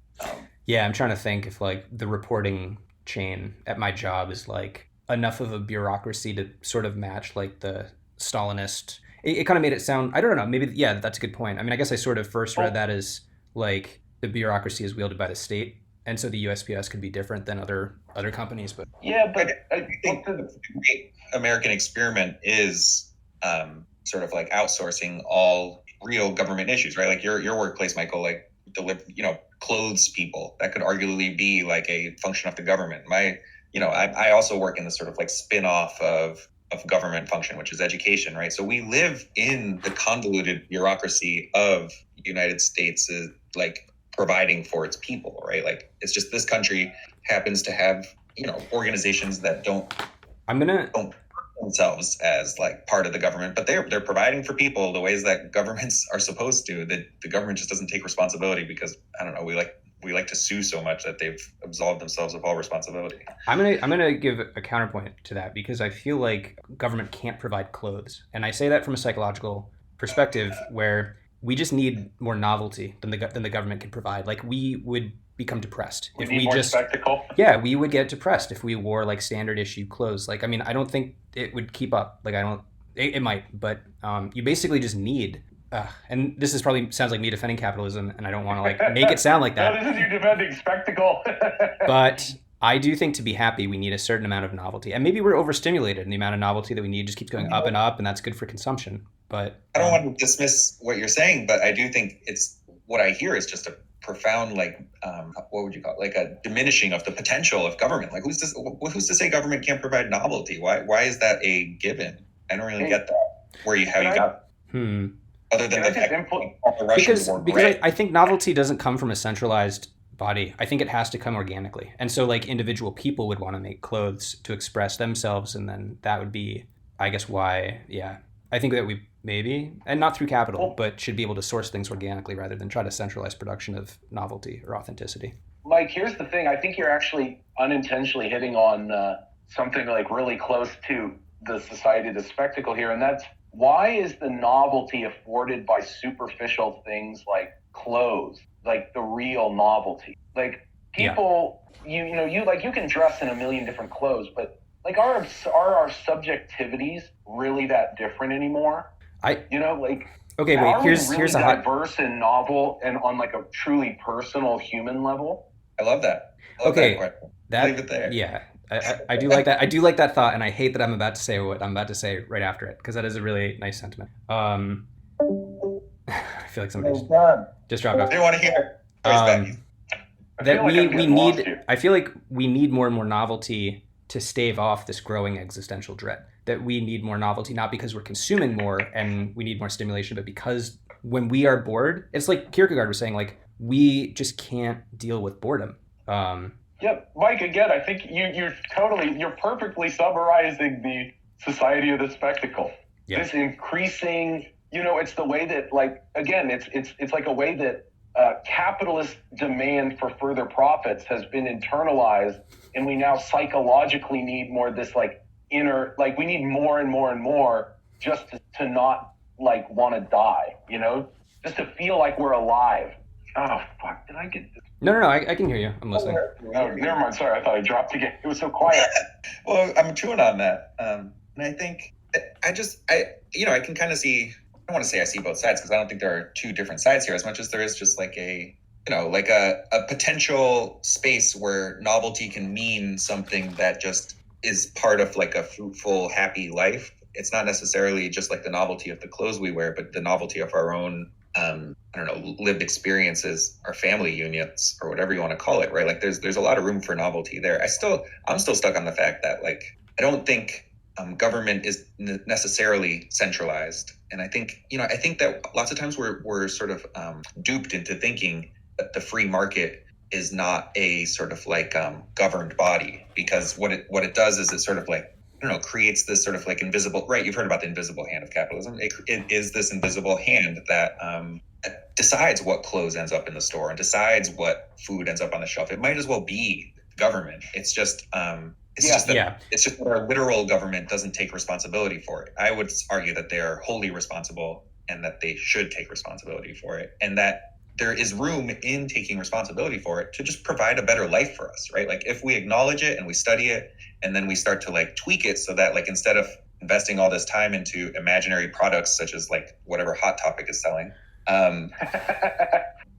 Yeah, I'm trying to think if like the reporting chain at my job is like enough of a bureaucracy to sort of match like the Stalinist. It kind of made it sound, I don't know, maybe, yeah, that's a good point. I mean, I guess I sort of first read that as like the bureaucracy is wielded by the state, and so the USPS could be different than other companies. But yeah, but I think the great American experiment is sort of like outsourcing all real government issues, right? Like your workplace, Michael, like clothes people. That could arguably be like a function of the government. I also work in the sort of like spin-off of government function, which is education, right? So we live in the convoluted bureaucracy of the United States, like providing for its people, right? Like it's just this country happens to have, organizations that don't themselves as like part of the government, but they're providing for people the ways that governments are supposed to. That the government just doesn't take responsibility because I don't know, we like to sue so much that they've absolved themselves of all responsibility. I'm gonna give a counterpoint to that because I feel like government can't provide clothes, and I say that from a psychological perspective where we just need more novelty than the government can provide. Like we would become depressed if we just spectacle. Yeah, we would get depressed if we wore like standard issue clothes. Like I mean, I don't think it would keep up. Like it might, but you basically just need. And this probably sounds like me defending capitalism, and I don't want to like make it sound like that. No, this is you defending spectacle. But I do think to be happy, we need a certain amount of novelty, and maybe we're overstimulated, and the amount of novelty that we need just keeps going up and up, and that's good for consumption. But I don't want to dismiss what you're saying, but I do think it's what I hear is just a profound like what would you call it? Like a diminishing of the potential of government. Like who's to say government can't provide novelty? Why is that a given? I don't really get that. Where you got. Other than the because I think novelty doesn't come from a centralized body. I think it has to come organically. And so like individual people would want to make clothes to express themselves, and then that would be, I guess, why, yeah. I think that we maybe, and not through capital, but should be able to source things organically rather than try to centralize production of novelty or authenticity. Mike, here's the thing. I think you're actually unintentionally hitting on something like really close to the society of the spectacle here, and that's why is the novelty afforded by superficial things like clothes, like the real novelty? Like people, you can dress in a million different clothes, but like are our subjectivities really that different anymore? Okay, wait. Here's a diverse and novel and on like a truly personal human level. I love that. Okay, leave it there. Yeah, I do like that. I do like that thought, and I hate that I'm about to say what I'm about to say right after it, because that is a really nice sentiment. I feel like somebody just dropped off. I didn't want to hear. That we need. I feel like we need more and more novelty to stave off this growing existential dread. That we need more novelty, not because we're consuming more and we need more stimulation, but because when we are bored, it's like Kierkegaard was saying, like, we just can't deal with boredom. Yeah, Mike, again, I think you're perfectly summarizing the society of the spectacle. Yeah. This increasing, it's the way that, like, again, it's like a way that capitalist demand for further profits has been internalized, and we now psychologically need more this, like, inner, like, we need more and more and more just to not, like, want to die, just to feel like we're alive. Oh, fuck, did I get this? No, I can hear you. I'm listening. Oh, never mind. Sorry, I thought I dropped again. It was so quiet. Well, I'm chewing on that. And I think I can kind of see, I don't want to say I see both sides, because I don't think there are two different sides here as much as there is just like a potential space where novelty can mean something that just is part of like a fruitful, happy life. It's not necessarily just like the novelty of the clothes we wear, but the novelty of our own lived experiences, our family unions, or whatever you want to call it, right? Like there's a lot of room for novelty there. I'm still stuck on the fact that, like, I don't think government is necessarily centralized. And I think that lots of times we're sort of duped into thinking that the free market is not a sort of like governed body, because what it does is it sort of like, creates this sort of like invisible, right? You've heard about the invisible hand of capitalism. It is this invisible hand that decides what clothes ends up in the store and decides what food ends up on the shelf. It might as well be government. It's just it's just that our literal government doesn't take responsibility for it. I would argue that they are wholly responsible and that they should take responsibility for it, and that there is room in taking responsibility for it to just provide a better life for us, right? Like if we acknowledge it and we study it, and then we start to like tweak it so that, like, instead of investing all this time into imaginary products such as like whatever Hot Topic is selling,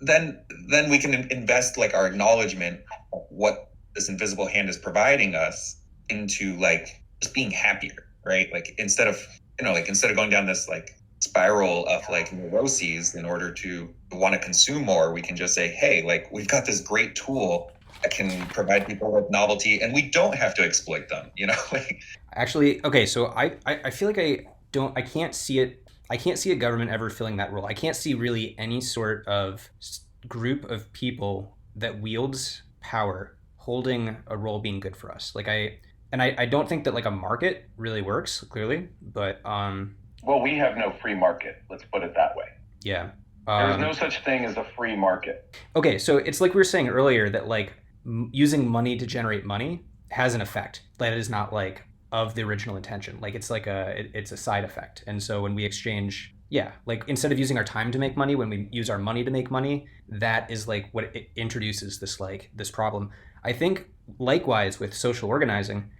then we can invest like our acknowledgement of what this invisible hand is providing us into like just being happier, right? Like instead of going down this like spiral of like neuroses in order to want to consume more, we can just say, hey, like, we've got this great tool that can provide people with novelty, and we don't have to exploit them, like. Actually, okay, so I feel like I can't see a government ever filling that role. I can't see really any sort of group of people that wields power holding a role being good for us. Like I don't think that like a market really works, clearly, but well, we have no free market. Let's put it that way. Yeah. There's no such thing as a free market. Okay, so it's like we were saying earlier that like using money to generate money has an effect that is not like of the original intention. Like it's like it's a side effect. And so when we exchange, like instead of using our time to make money, when we use our money to make money, that is like what it introduces this problem. I think likewise with social organizing,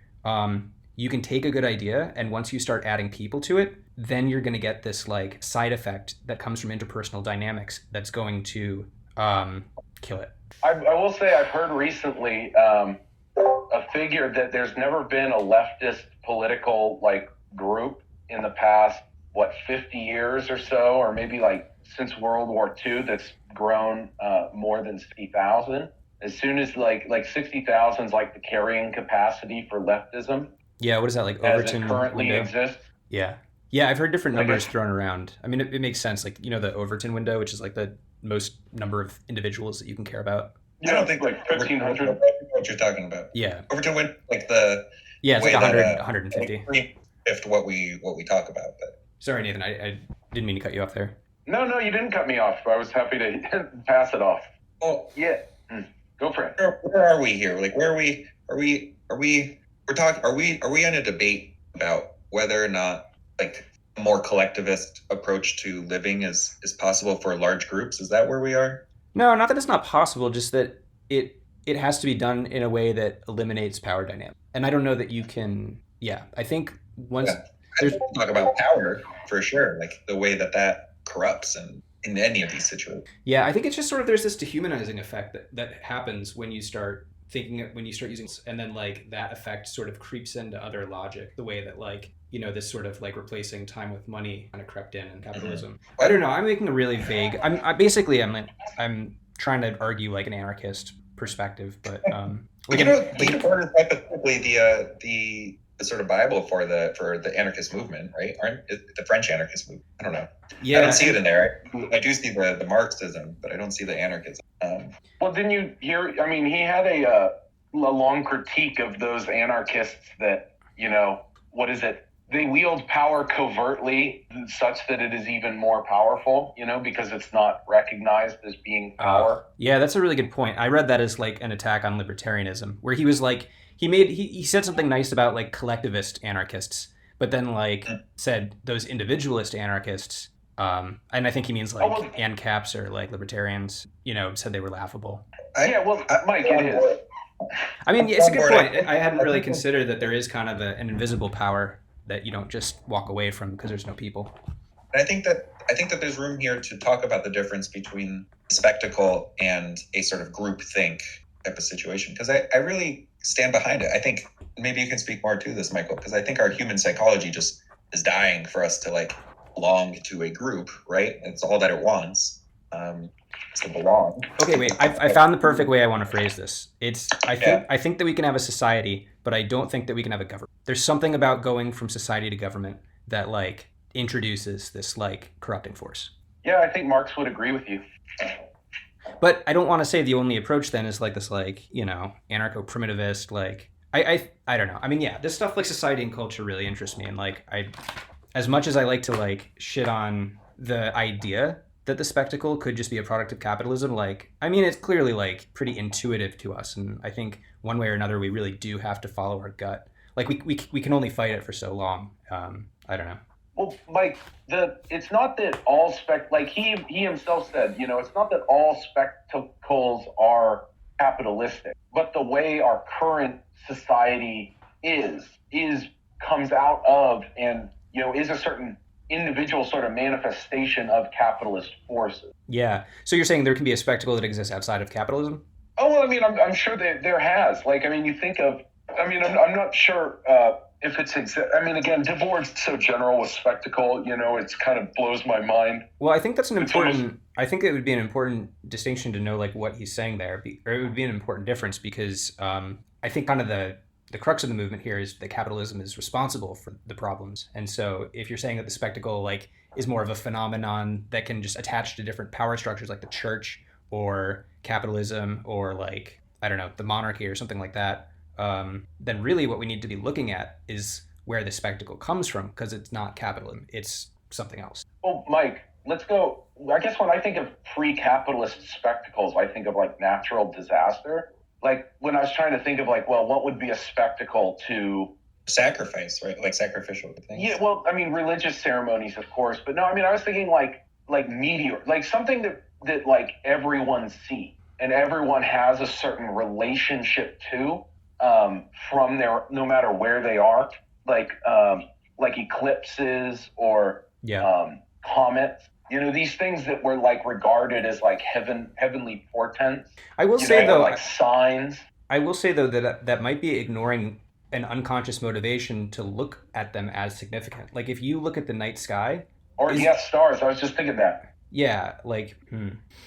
you can take a good idea, and once you start adding people to it, then you're going to get this like side effect that comes from interpersonal dynamics that's going to kill it. I will say I've heard recently a figure that there's never been a leftist political like group in the past 50 years or so, or maybe like since World War II, that's grown more than 60,000. As soon as like 60,000 is like the carrying capacity for leftism. Yeah, what is that, like Overton as it currently window? Exists? Yeah, I've heard different numbers thrown around. I mean, it makes sense. Like, the Overton window, which is like the most number of individuals that you can care about. I don't think like 1,500. What you're talking about? Yeah. Overton window, like the it's like 100, 150. If what we talk about. But sorry, Nathan, I didn't mean to cut you off there. No, you didn't cut me off. I was happy to pass it off. Oh yeah, go for it. Where are we here? Like, where are we? Are we in a debate about whether or not like a more collectivist approach to living is possible for large groups? Is that where we are? No, not that it's not possible, just that it has to be done in a way that eliminates power dynamics. And I don't know that you can. Yeah, I think once there's talk about power for sure, like the way that corrupts and in any of these situations. Yeah, I think it's just sort of there's this dehumanizing effect that happens when you start thinking when you start using, and then like that effect sort of creeps into other logic, the way that like, you know, this sort of like replacing time with money kind of crept in capitalism. I don't know. I'm making a really vague. I'm trying to argue like an anarchist perspective, but like Guy Debord is typically the sort of Bible for the anarchist movement, right? Aren't the French anarchist movement? I don't know. Yeah, I don't see it in there. I do see the Marxism, but I don't see the anarchism. Well, didn't you hear? I mean, he had a long critique of those anarchists that, you know, what is it? They wield power covertly such that it is even more powerful, you know, because it's not recognized as being power. Yeah, that's a really good point. I read that as like an attack on libertarianism, where he was like, he said something nice about like collectivist anarchists, but then like said those individualist anarchists, and I think he means like ANCAPs or like libertarians, you know, said they were laughable. Mike, it is. I mean, it's a good point. I hadn't really considered that there is kind of an invisible power that you don't just walk away from because there's no people. I think that there's room here to talk about the difference between spectacle and a sort of group think type of situation, because I really stand behind it. I think maybe you can speak more to this, Michael, because I think our human psychology just is dying for us to like belong to a group, right? It's all that it wants. To belong. Okay, wait. I found the perfect way I want to phrase this. I think that we can have a society, but I don't think that we can have a government. There's something about going from society to government that like introduces this like corrupting force. Yeah, I think Marx would agree with you. But I don't want to say the only approach then is like this like, you know, anarcho-primitivist like I don't know. I mean, yeah, this stuff like society and culture really interests me, and like as much as I like to like shit on the idea that the spectacle could just be a product of capitalism, like, I mean, it's clearly like pretty intuitive to us, and I think one way or another we really do have to follow our gut. Like we can only fight it for so long. I don't know. Well, Mike, it's not that all like he himself said, you know, it's not that all spectacles are capitalistic, but the way our current society comes out of, and, you know, is a certain individual sort of manifestation of capitalist forces. Yeah. So you're saying there can be a spectacle that exists outside of capitalism? Oh, well, I mean, I'm sure that there has. Like, I mean, you think of, I mean, I'm not sure if it's, I mean, again, Debord's so general with spectacle, you know, it's kind of blows my mind. Well, I think that's I think it would be an important distinction to know, like, what he's saying there, or it would be an important difference, because I think kind of the crux of the movement here is that capitalism is responsible for the problems. And so if you're saying that the spectacle like is more of a phenomenon that can just attach to different power structures like the church or capitalism or like, I don't know, the monarchy or something like that, then really what we need to be looking at is where the spectacle comes from, because it's not capitalism, it's something else. Well, Mike, let's go. I guess when I think of pre-capitalist spectacles, I think of like natural disaster. Like when I was trying to think of like, well, what would be a spectacle to sacrifice, right? Like sacrificial things. Yeah, well, I mean, religious ceremonies, of course, but no, I mean, I was thinking like meteor, like something that like everyone sees and everyone has a certain relationship to, from their, no matter where they are, like eclipses or comets. You know, these things that were like regarded as like heavenly portents. I will say though, like signs. I will say though that might be ignoring an unconscious motivation to look at them as significant. Like if you look at the night sky, or stars. I was just thinking that. Yeah, like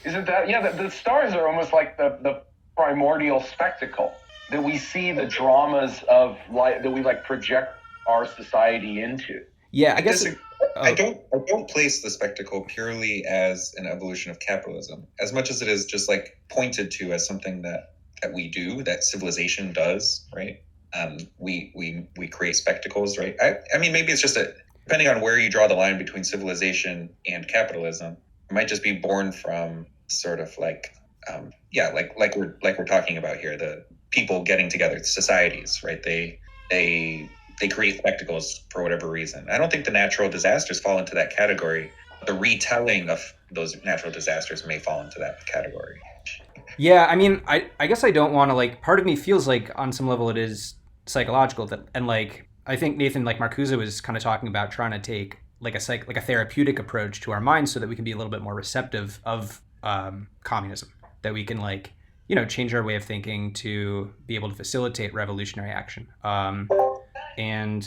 isn't that? Yeah, the stars are almost like the primordial spectacle that we see the dramas of life that we like project our society into. Yeah, I guess. I don't place the spectacle purely as an evolution of capitalism, as much as it is just like pointed to as something that we do, that civilization does, right? We create spectacles, right? I mean, maybe it's just depending on where you draw the line between civilization and capitalism, it might just be born from sort of like, like we're talking about here, the people getting together, societies, right? They create spectacles for whatever reason. I don't think the natural disasters fall into that category. The retelling of those natural disasters may fall into that category. Yeah, I mean, I guess I don't want to, like, part of me feels like on some level it is psychological, that, and like I think Nathan, like Marcuse was kind of talking about trying to take like a therapeutic approach to our minds so that we can be a little bit more receptive of communism, that we can like change our way of thinking to be able to facilitate revolutionary action. And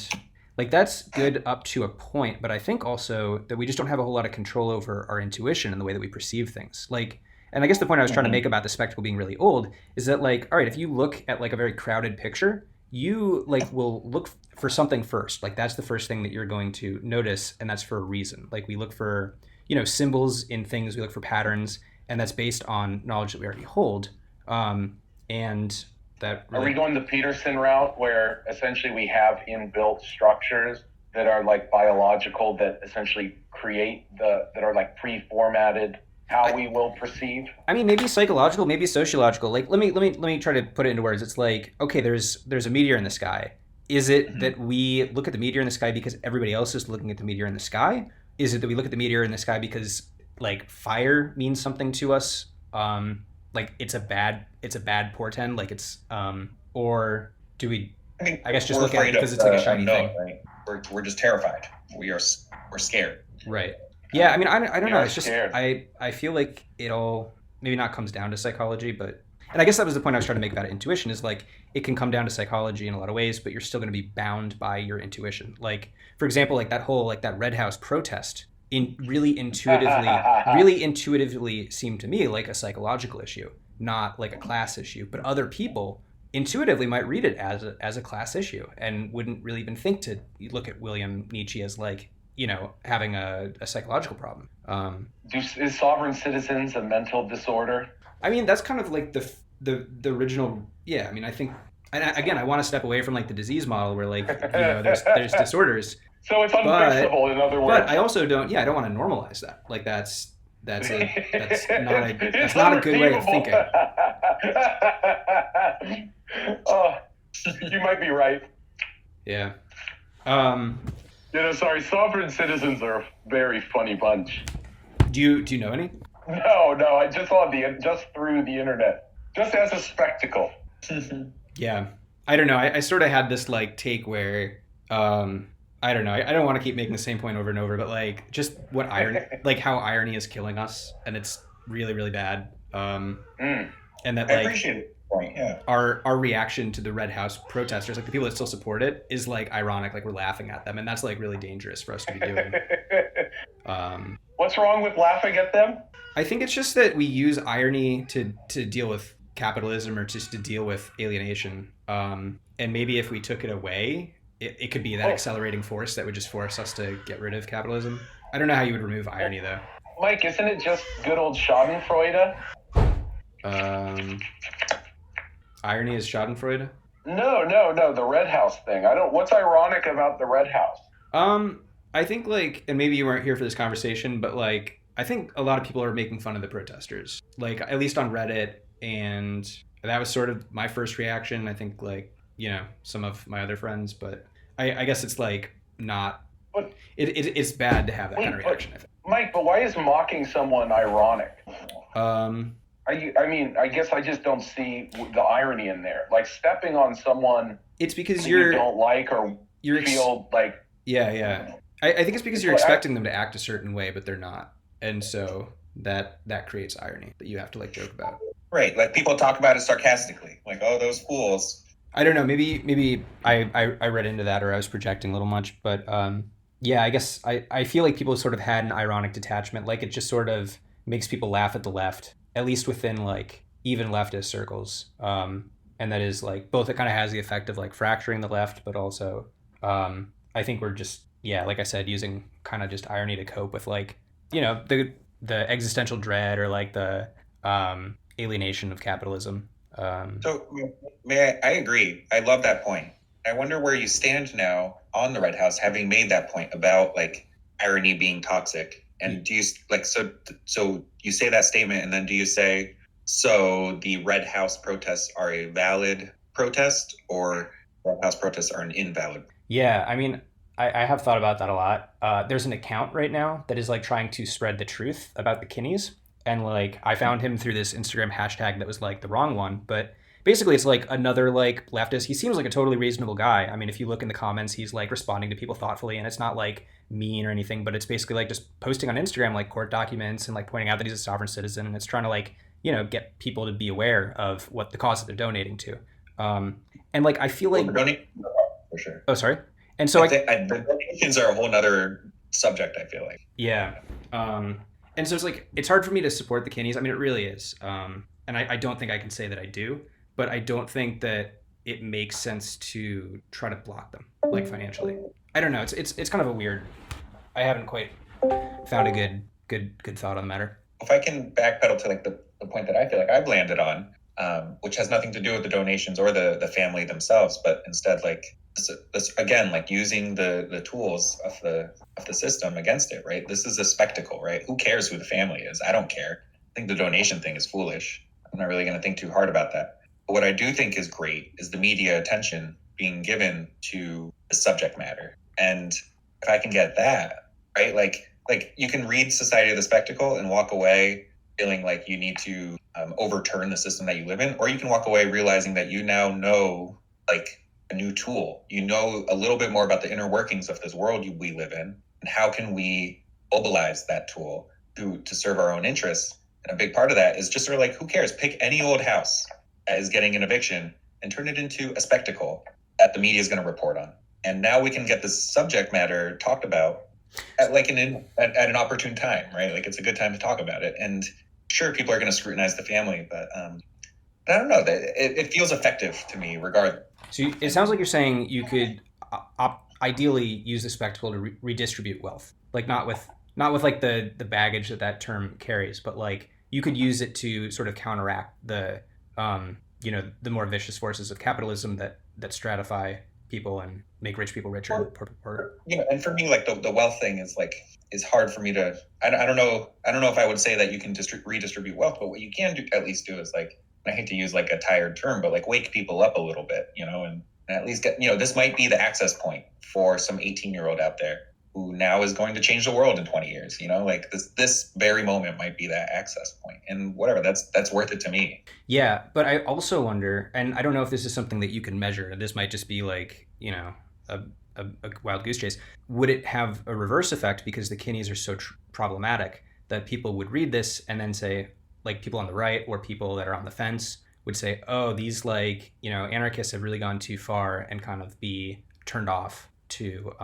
like that's good up to a point, but I think also that we just don't have a whole lot of control over our intuition and the way that we perceive things. Like, and I guess the point I was trying to make about the spectacle being really old is that like, all right, if you look at like a very crowded picture, you like will look for something first. Like that's the first thing that you're going to notice, and that's for a reason. Like we look for, symbols in things, we look for patterns, and that's based on knowledge that we already hold. And that really... Are we going the Peterson route where essentially we have inbuilt structures that are like biological that essentially create that are like pre-formatted how we will perceive? I mean, maybe psychological, maybe sociological. Like, let me try to put it into words. It's like, okay, there's a meteor in the sky. Is it that we look at the meteor in the sky because everybody else is looking at the meteor in the sky? Is it that we look at the meteor in the sky because like fire means something to us? Like it's a bad portend. Like it's or do we? I guess just look at it because it's like a shiny thing. Right? We're just terrified. We're scared. Right. Yeah, I mean, I don't know. It's just I feel like it all maybe not comes down to psychology, but and I guess that was the point I was trying to make about intuition is like it can come down to psychology in a lot of ways, but you're still going to be bound by your intuition. Like for example, like that whole like that Red House protest really intuitively seemed to me like a psychological issue, not like a class issue. But other people intuitively might read it as a class issue and wouldn't really even think to look at William Nietzsche as like having a psychological problem. Is sovereign citizens a mental disorder? I mean, that's kind of like the original. Yeah, I mean, I think, and again, I want to step away from like the disease model where like there's disorders. So it's unfixable, in other words. But I also don't want to normalize that. Like that's not a good way of thinking. Oh, you might be right. Yeah. Sorry, sovereign citizens are a very funny bunch. Do you know any? No, I just saw just through the internet, just as a spectacle. Yeah, I don't know. I sort of had this like take where, I don't know. I don't want to keep making the same point over and over, but like just what irony, like how irony is killing us, and it's really, really bad. And that I like appreciate it. Point, yeah. Our reaction to the Red House protesters, like the people that still support it, is like ironic. Like we're laughing at them, and that's like really dangerous for us to be doing. What's wrong with laughing at them? I think it's just that we use irony to deal with capitalism or just to deal with alienation. And maybe if we took it away, it could be that accelerating force that would just force us to get rid of capitalism. I don't know how you would remove irony though. Mike, isn't it just good old Schadenfreude? Irony is Schadenfreude? No, the Red House thing. What's ironic about the Red House? I think like, and maybe you weren't here for this conversation, but like, I think a lot of people are making fun of the protesters, like at least on Reddit, and that was sort of my first reaction. I think like, some of my other friends, but I guess it's like not, it's bad to have that kind of reaction, I think. Mike, but why is mocking someone ironic? I guess I just don't see the irony in there. Like stepping on someone it's because you don't like or feel like... Yeah. I think it's because you're expecting them to act a certain way, but they're not. And so that creates irony that you have to like joke about. Right. Like people talk about it sarcastically. Like, oh, those fools. I don't know. Maybe I read into that or I was projecting a little much. But yeah, I guess I feel like people sort of had an ironic detachment. Like it just sort of makes people laugh at the left, at least within like even leftist circles. And that is like both it kind of has the effect of like fracturing the left, but also I think we're just, yeah, like I said, using kind of just irony to cope with like, the existential dread or like the alienation of capitalism. So I agree. I love that point. I wonder where you stand now on the Red House, having made that point about like irony being toxic. And do you like, so you say that statement and then do you say, so the Red House protests are a valid protest or Red House protests are an invalid? Yeah, I mean, I have thought about that a lot. There's an account right now that is like trying to spread the truth about the Kinneys. And like I found him through this Instagram hashtag that was like the wrong one. But basically it's like another like leftist. He seems like a totally reasonable guy. I mean, if you look in the comments, he's like responding to people thoughtfully and it's not like mean or anything, but it's basically like just posting on Instagram like court documents and like pointing out that he's a sovereign citizen. And it's trying to like get people to be aware of what the cause that they're donating to. And like I feel like For sure. oh sorry, and so the donations are a whole nother subject, I feel like. yeah, and so it's like it's hard for me to support the Kinneys. I mean, it really is, and I don't think I can say that I do, but I don't think that it makes sense to try to block them like financially. I don't know. It's kind of a weird. I haven't quite found a good thought on the matter. If I can backpedal to like the point that I feel like I've landed on, which has nothing to do with the donations or the family themselves, but instead like this again, like using the tools of the system against it, right? This is a spectacle, right? Who cares who the family is? I don't care. I think the donation thing is foolish. I'm not really going to think too hard about that. But what I do think is great is the media attention being given to the subject matter. And if I can get that, right, like you can read Society of the Spectacle and walk away feeling like you need to overturn the system that you live in, or you can walk away realizing that you now know like a new tool. You know a little bit more about the inner workings of this world we live in, and how can we mobilize that tool to serve our own interests. And a big part of that is just sort of like, who cares? Pick any old house that is getting an eviction and turn it into a spectacle that the media is going to report on. And now we can get this subject matter talked about at like at an opportune time, right? Like it's a good time to talk about it. And sure, people are going to scrutinize the family, but I don't know. It feels effective to me, regardless. So it sounds like you're saying you could ideally use the spectacle to redistribute wealth, like not with like the baggage that term carries, but like you could use it to sort of counteract the the more vicious forces of capitalism that stratify people and make rich people richer and poor people poorer. And for me, like the wealth thing is hard for me to. I don't know if I would say that you can redistribute wealth, but what you can at least do is like, I hate to use like a tired term, but like wake people up a little bit, and at least get, this might be the access point for some 18-year-old out there who now is going to change the world in 20 years, like this very moment might be that access point, and whatever, that's worth it to me. Yeah, but I also wonder, and I don't know if this is something that you can measure, and this might just be like, a wild goose chase. Would it have a reverse effect because the Kinneys are so problematic that people would read this and then say, like people on the right or people that are on the fence would say, oh, these like, anarchists have really gone too far, and kind of be turned off to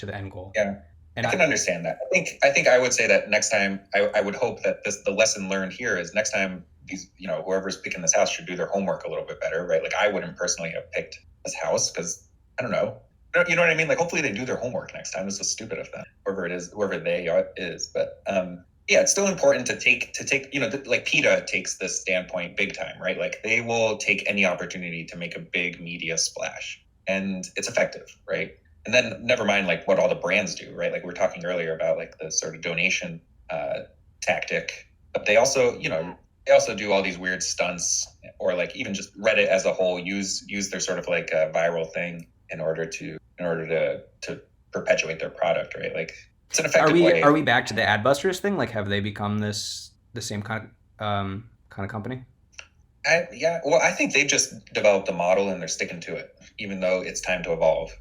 the end goal. Yeah, and I can understand that. I think I would say that next time, I would hope that the lesson learned here is next time these, whoever's picking this house should do their homework a little bit better, right? Like I wouldn't personally have picked this house because I don't know. You know what I mean? Like hopefully they do their homework next time. This is stupid of them, whoever they is. But yeah, it's still important to take, like PETA takes this standpoint big time, right? Like they will take any opportunity to make a big media splash, and it's effective, right? And then never mind like what all the brands do, right? Like we were talking earlier about like the sort of donation tactic, but they also, do all these weird stunts, or like even just Reddit as a whole use their sort of like a viral thing in order to perpetuate their product, right? Like it's an effective way. Are we back to the Adbusters thing? Like have they become the same kind of company? Yeah, well, I think they just developed a model and they're sticking to it, even though it's time to evolve.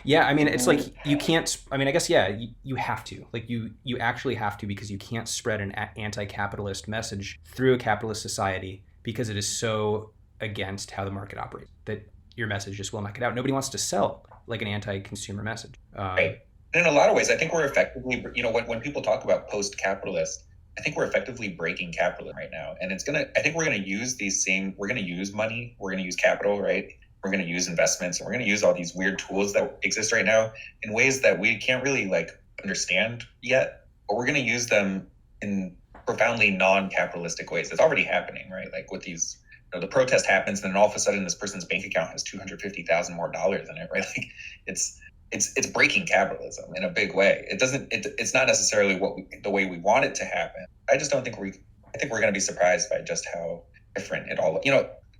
Yeah, I mean, it's like you can't. I mean, I guess you have to. Like you actually have to, because you can't spread an anti-capitalist message through a capitalist society because it is so against how the market operates that your message just will not get out. Nobody wants to sell like an anti-consumer message. Right. And in a lot of ways, I think we're effectively, when people talk about post-capitalist, I think we're effectively breaking capitalism right now. And I think we're going to use we're going to use money, we're going to use capital, right? We're going to use investments, and we're going to use all these weird tools that exist right now in ways that we can't really like understand yet, but we're going to use them in profoundly non-capitalistic ways. It's already happening, right? Like with these, the protest happens, and then all of a sudden this person's bank account has $250,000 more dollars in it, right? Like it's breaking capitalism in a big way. It's not necessarily the way we want it to happen. I just don't think I think we're going to be surprised by just how different it all,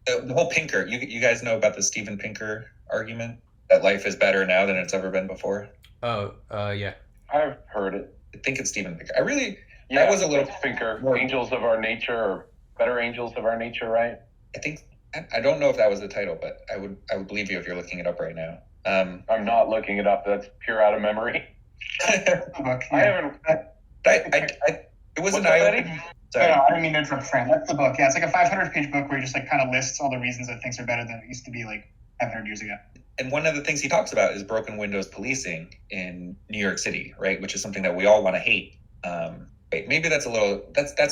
the whole Pinker, you guys know about the Steven Pinker argument that life is better now than it's ever been before? Oh, yeah. I've heard it. I think it's Steven Pinker. That was a little Pinker, angels of our nature, or better angels of our nature, right? I don't know if that was the title, but I would believe you if you're looking it up right now. I'm not looking it up. That's pure out of memory. I haven't. It was an eye-opening. Sorry. No, I didn't mean to interrupt, Fran. That's the book. Yeah, it's like a 500-page book where he just like kind of lists all the reasons that things are better than it used to be like 500 years ago. And one of the things he talks about is broken windows policing in New York City, right? Which is something that we all want to hate. Wait, maybe that's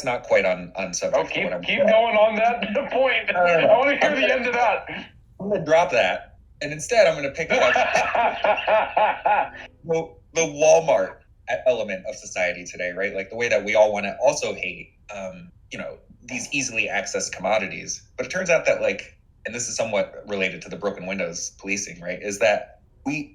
not quite on subject. Oh, keep going on that point. I want to hear the end of that. I'm going to drop that, and instead I'm going to pick up the Walmart element of society today, right? Like the way that we all want to also hate, these easily accessed commodities. But it turns out that and this is somewhat related to the broken windows policing, right? Is that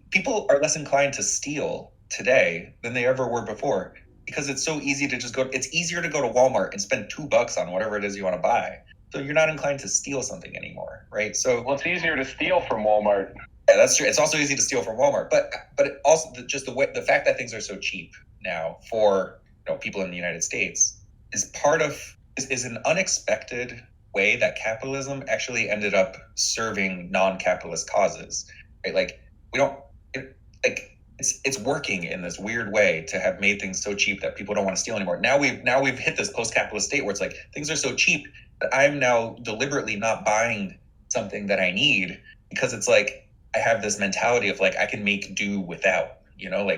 people are less inclined to steal today than they ever were before, because it's so easy to just it's easier to go to Walmart and spend $2 on whatever it is you want to buy. So you're not inclined to steal something anymore, right? So it's easier to steal from Walmart. Yeah, that's true. It's also easy to steal from Walmart, but it also the fact that things are so cheap now for people in the United States is an unexpected way that capitalism actually ended up serving non-capitalist causes, right? It's working in this weird way to have made things so cheap that people don't want to steal anymore. Now we've hit this post-capitalist state where it's like things are so cheap that I'm now deliberately not buying something that I need, because it's like I have this mentality of I can make do without.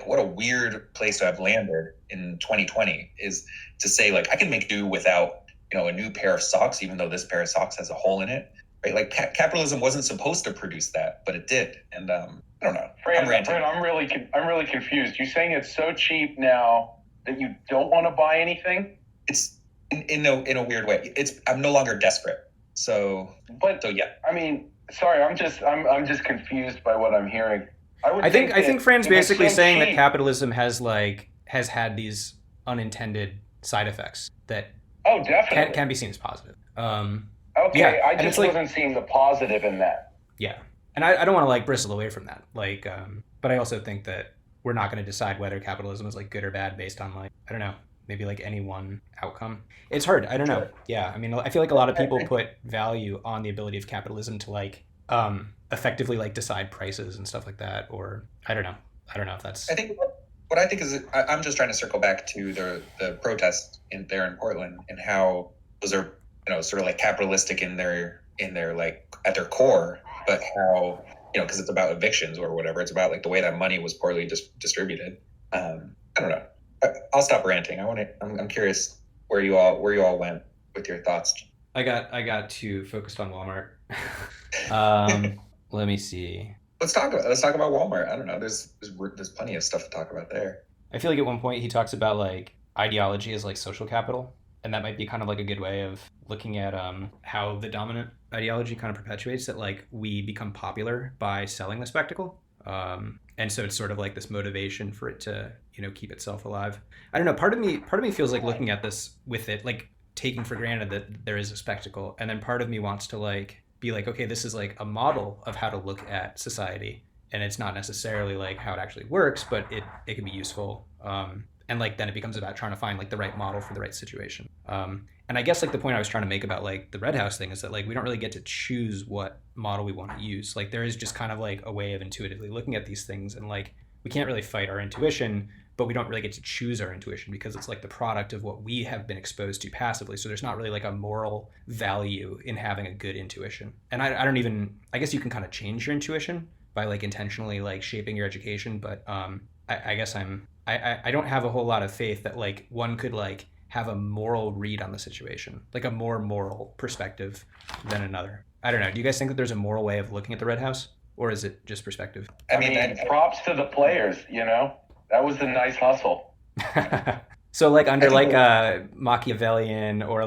What a weird place to have landed in 2020 is to say I can make do without a new pair of socks, even though this pair of socks has a hole in it, right? Capitalism wasn't supposed to produce that, but it did. And I don't know. Fran, I'm really confused. You're saying it's so cheap now that you don't want to buy anything? It's in a weird way. I'm no longer desperate. So yeah. I mean, sorry, I'm just confused by what I'm hearing. I think Fran's basically saying that capitalism has had these unintended side effects that definitely can be seen as positive. Okay, yeah, I just wasn't seeing the positive in that. Yeah, and I don't want to bristle away from that. But I also think that we're not going to decide whether capitalism is good or bad based on I don't know, maybe any one outcome. It's hard. I don't know. Yeah, I mean, I feel like a lot of people put value on the ability of capitalism to effectively decide prices and stuff like that, or I don't know if that's. I think what I think is I'm just trying to circle back to the protests there in Portland and how those are sort of capitalistic in their at their core, but how because it's about evictions or whatever, it's about the way that money was poorly distributed. I don't know. I'll stop ranting. I'm curious where you all went with your thoughts. I got too focused on Walmart. Let me see. Let's talk about Walmart. I don't know. There's plenty of stuff to talk about there. I feel at one point he talks about ideology as social capital, and that might be kind of a good way of looking at how the dominant ideology kind of perpetuates that we become popular by selling the spectacle. And so it's sort of this motivation for it to keep itself alive. I don't know. Part of me feels looking at this with it taking for granted that there is a spectacle, and then part of me wants to be okay, this is a model of how to look at society, and it's not necessarily how it actually works, but it can be useful. And then it becomes about trying to find the right model for the right situation. And I guess the point I was trying to make about the Red House thing is that we don't really get to choose what model we want to use. There is just kind of a way of intuitively looking at these things, and we can't really fight our intuition, but we don't really get to choose our intuition because it's the product of what we have been exposed to passively. So there's not really a moral value in having a good intuition. And I guess you can kind of change your intuition by intentionally shaping your education, but I guess I don't have a whole lot of faith that one could have a moral read on the situation, a more moral perspective than another. I don't know. Do you guys think that there's a moral way of looking at the Red House, or is it just perspective? I mean, props to the players, That was a nice hustle. So under a Machiavellian or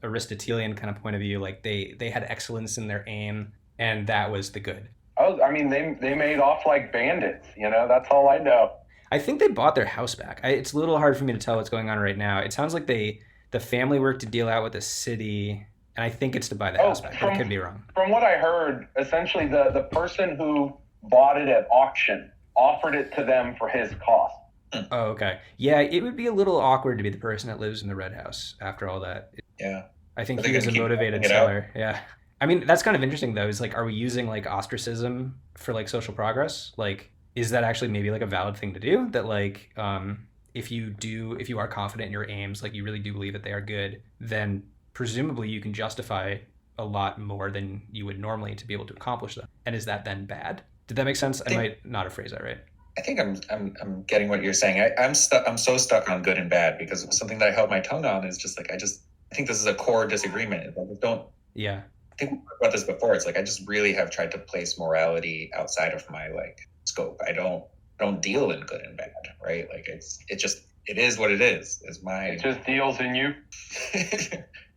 Aristotelian kind of point of view, they had excellence in their aim, and that was the good. Oh, I mean, they made off like bandits, that's all I know. I think they bought their house back. It's a little hard for me to tell what's going on right now. It sounds like the family worked to deal out with the city, and I think it's to buy the house back, but I could be wrong. From what I heard, essentially the person who bought it at auction offered it to them for his cost. Oh, okay. Yeah, it would be a little awkward to be the person that lives in the Red House after all that. Yeah. I think he was a motivated seller. Yeah. I mean, that's kind of interesting, though, is are we using ostracism for social progress? Is that actually maybe a valid thing to do? That if you are confident in your aims, like you really do believe that they are good, then presumably you can justify a lot more than you would normally to be able to accomplish them. And is that then bad? Did that make sense? I might not have phrased that right. I think I'm getting what you're saying. I'm so stuck on good and bad because something that I held my tongue on is just like I think this is a core disagreement. I don't. Yeah. I think we talked about this before. It's like I just really have tried to place morality outside of my like scope. I don't deal in good and bad, right? Like it is what it is. It just deals in you.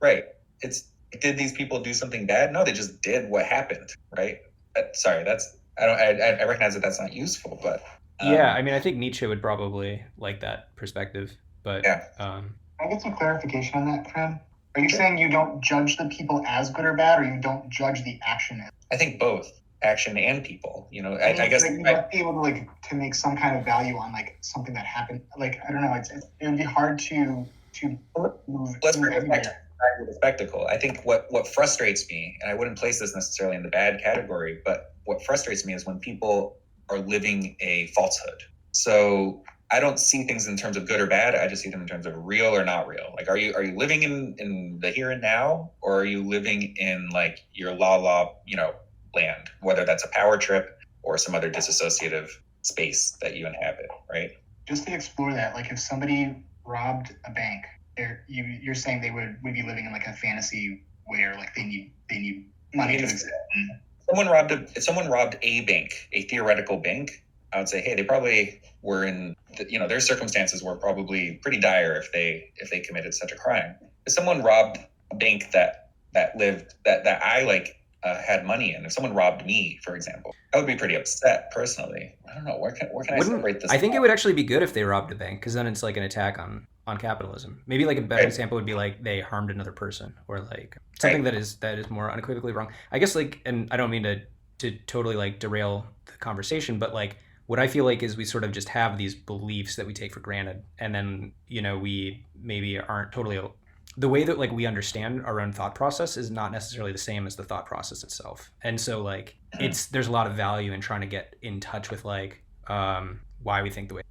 Right. Did these people do something bad? No, they just did what happened, right? Sorry, I recognize that that's not useful, but yeah, I mean, I think Nietzsche would probably like that perspective, but yeah. Can I get some clarification on that, Fran? Are you saying you don't judge the people as good or bad, or you don't judge the action as? I think both action and people. I guess you must be able to make some kind of value on like something that happened. Like I don't know, it would be hard to move. Let's bring it back to the spectacle. I think what frustrates me, and I wouldn't place this necessarily in the bad category, but what frustrates me is when people are living a falsehood. So I don't see things in terms of good or bad. I just see them in terms of real or not real. Like, are you living in the here and now, or are you living in like your land, whether that's a power trip or some other disassociative space that you inhabit, right? Just to explore that, like if somebody robbed a bank, you're saying they would be living in like a fantasy where like they need money to exist. If someone robbed a bank, a theoretical bank, I would say, hey, they probably were in their circumstances were probably pretty dire if they committed such a crime. If someone robbed a bank that I like had money in, if someone robbed me, for example, I would be pretty upset personally. I don't know, where can I separate this? I think it would actually be good if they robbed a bank, because then it's like an attack on capitalism. Maybe like a better example would be like they harmed another person, or like something that is more unequivocally wrong. I guess like, and I don't mean to totally like derail the conversation, but like what I feel like is we sort of just have these beliefs that we take for granted, and then we maybe aren't totally, the way that like we understand our own thought process is not necessarily the same as the thought process itself. And so like there's a lot of value in trying to get in touch with like why we think the way.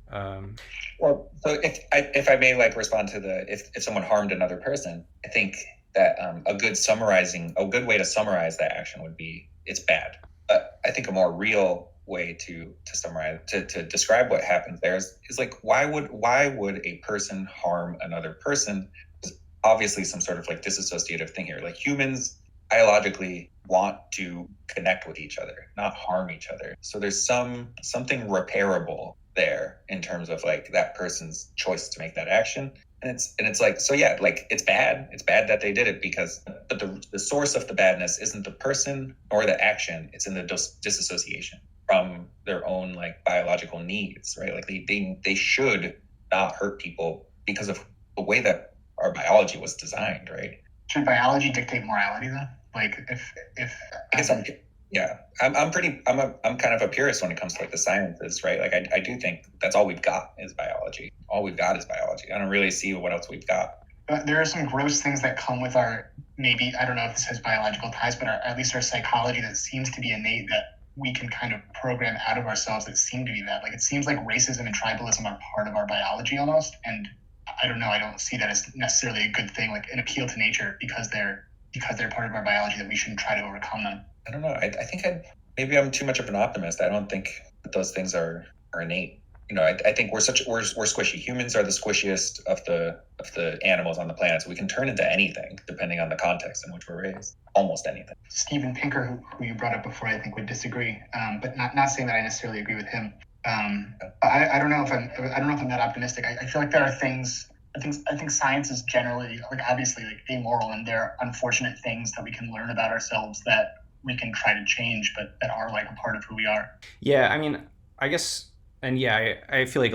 Well, so if I may like respond to if someone harmed another person, I think that a good way to summarize that action would be it's bad. But I think a more real way to summarize to describe what happens there is like why would a person harm another person? There's obviously some sort of like disassociative thing here. Like humans biologically want to connect with each other, not harm each other. So there's something repairable there in terms of like that person's choice to make that action. And it's like, so yeah, like it's bad that they did it but the source of the badness isn't the person or the action, it's in the disassociation from their own like biological needs, right? Like they should not hurt people because of the way that our biology was designed, right? Should biology dictate morality then? Like if I guess I'm kind of a purist when it comes to like the sciences, right? Like I do think that's all we've got is biology. All we've got is biology. I don't really see what else we've got. But there are some gross things that come with our, maybe, I don't know if this has biological ties, but at least our psychology that seems to be innate, that we can kind of program out of ourselves that seem to be that. Like it seems like racism and tribalism are part of our biology almost. And I don't know, I don't see that as necessarily a good thing, like an appeal to nature because they're part of our biology, that we shouldn't try to overcome them. I don't know. I think maybe I'm too much of an optimist. I don't think that those things are innate. I think we're squishy. Humans are the squishiest of the animals on the planet. So we can turn into anything depending on the context in which we're raised. Almost anything. Steven Pinker, who you brought up before, I think would disagree, but not saying that I necessarily agree with him. I don't know if I'm that optimistic. I feel like there are things. I think science is generally like obviously like amoral, and there are unfortunate things that we can learn about ourselves that we can try to change, but that are like a part of who we are. Yeah, I mean, I guess, and yeah, I feel like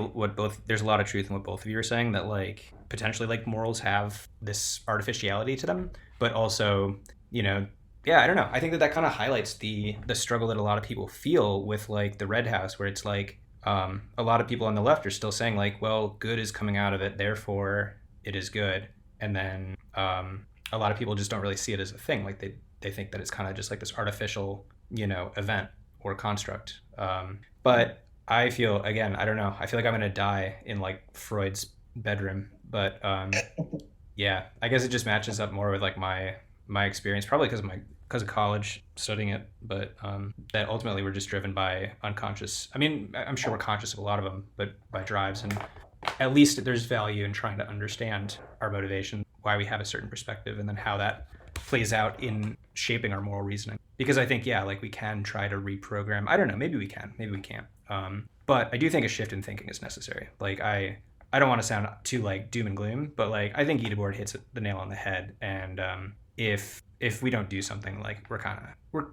there's a lot of truth in what both of you are saying, that like potentially like morals have this artificiality to them, but also, yeah, I don't know. I think that kind of highlights the struggle that a lot of people feel with like the Red House, where it's like a lot of people on the left are still saying like, well, good is coming out of it, therefore it is good, and then a lot of people just don't really see it as a thing. Like they think that it's kind of just like this artificial, event or construct. But I feel, again, I don't know. I feel like I'm gonna die in like Freud's bedroom, but yeah, I guess it just matches up more with like my experience, probably because of college studying it, but that ultimately we're just driven by unconscious. I mean, I'm sure we're conscious of a lot of them, but by drives, and at least there's value in trying to understand our motivation, why we have a certain perspective, and then how that plays out in shaping our moral reasoning. Because I think, yeah, like we can try to reprogram. I don't know. Maybe we can. Maybe we can't. But I do think a shift in thinking is necessary. Like I don't want to sound too like doom and gloom, but like I think Guy Debord hits the nail on the head. And if we don't do something, like we're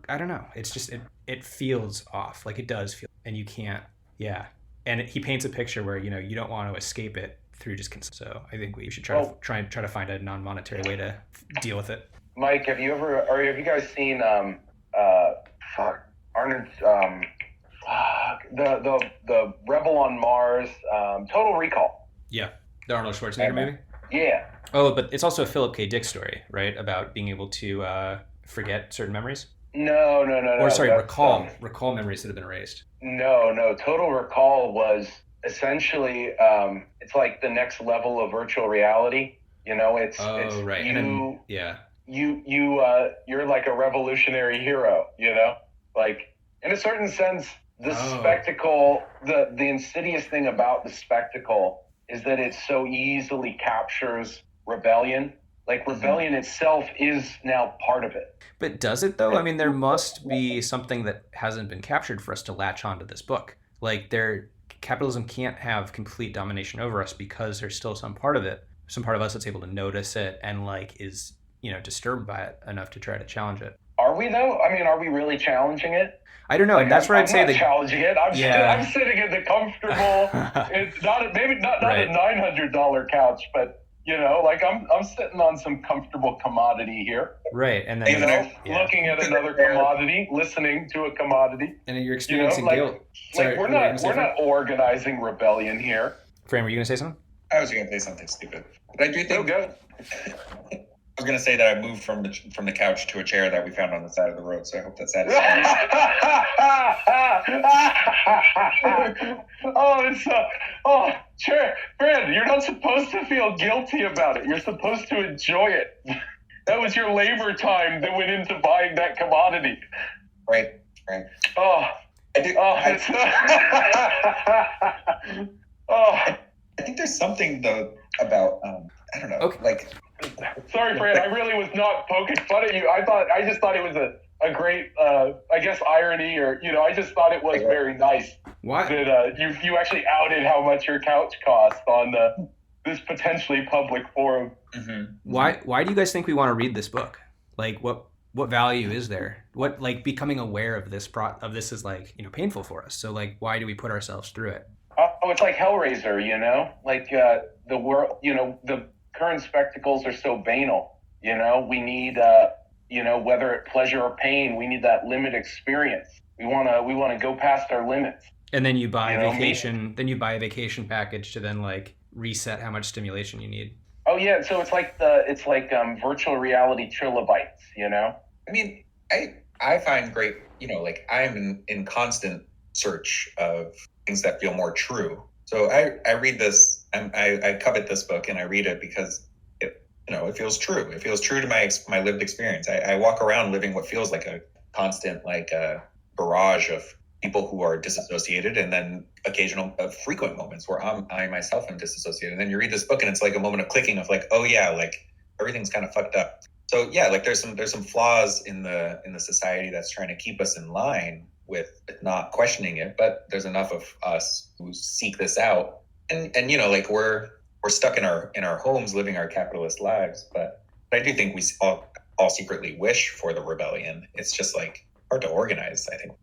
I don't know. It's just it feels off. Like it does feel, and you can't. Yeah. And he paints a picture where you don't want to escape it through just so I think we should try to find a non-monetary way to deal with it. Mike, have you guys seen Arnold the Rebel on Mars, Total Recall? Yeah, the Arnold Schwarzenegger movie. Yeah. Oh, but it's also a Philip K. Dick story, right? About being able to forget certain memories. No. Or sorry, recall memories that have been erased. No. Total Recall was essentially it's like the next level of virtual reality. It's right. You're like a revolutionary hero. Like in a certain sense, the spectacle, the insidious thing about the spectacle is that it so easily captures rebellion. Like rebellion itself is now part of it. But does it though? I mean, there must be something that hasn't been captured for us to latch onto this book. Like capitalism can't have complete domination over us because there's still some part of us that's able to notice it and like is, disturbed by it enough to try to challenge it. Are we though? I mean, are we really challenging it? I don't know, and that's where I'd say I'm not challenging it. I'm sitting in the comfortable. It's not a $900 couch, but like I'm sitting on some comfortable commodity here. Right, and then looking at another commodity, listening to a commodity, and then you're experiencing guilt. Sorry, we're not organizing rebellion here. Fran, were you gonna say something? I was going to say something stupid, but I do think. Good. I was going to say that I moved from the couch to a chair that we found on the side of the road, so I hope that satisfies. Chair, Fred, you're not supposed to feel guilty about it. You're supposed to enjoy it. That was your labor time that went into buying that commodity. Right. Oh, I think there's something though about I don't know. Okay. Like. Sorry, Fran. I really was not poking fun at you. I just thought it was a great, I guess, irony, or I just thought it was very nice. Why? That you actually outed how much your couch cost on this potentially public forum. Mm-hmm. Why do you guys think we want to read this book? Like, what value is there? What, like, becoming aware of this is like painful for us. So like, why do we put ourselves through it? Oh, it's like Hellraiser, like the world, the current spectacles are so banal. We need whether it pleasure or pain, we need that limit experience. We want to go past our limits. And then you buy a vacation package to then like reset how much stimulation you need. Oh yeah, so it's like virtual reality trilobites. I mean, I find great. Like I'm in constant search of things that feel more true. So I read this. I covet this book and I read it because it feels true. It feels true to my lived experience. I walk around living what feels like a constant, like a barrage of people who are disassociated, and then frequent moments where I myself am disassociated. And then you read this book and it's like a moment of clicking of like, oh yeah, like everything's kind of fucked up. So yeah, like there's some flaws in the society that's trying to keep us in line with not questioning it, but there's enough of us who seek this out. And like we're stuck in our homes living our capitalist lives, but I do think we all secretly wish for the rebellion. It's just like hard to organize, I think.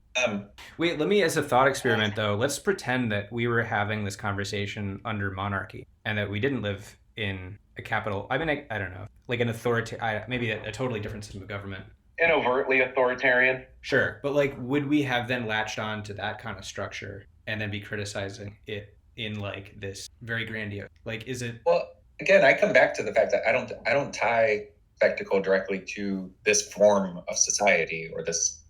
Wait, let me, as a thought experiment though, let's pretend that we were having this conversation under monarchy and that we didn't live in a capital. I mean, I don't know, like an maybe a totally different system of government. An overtly authoritarian. Sure, but like, would we have then latched on to that kind of structure and then be criticizing it in like this very grandiose? Like, is it? Well, again, I come back to the fact that I don't tie spectacle directly to this form of society or this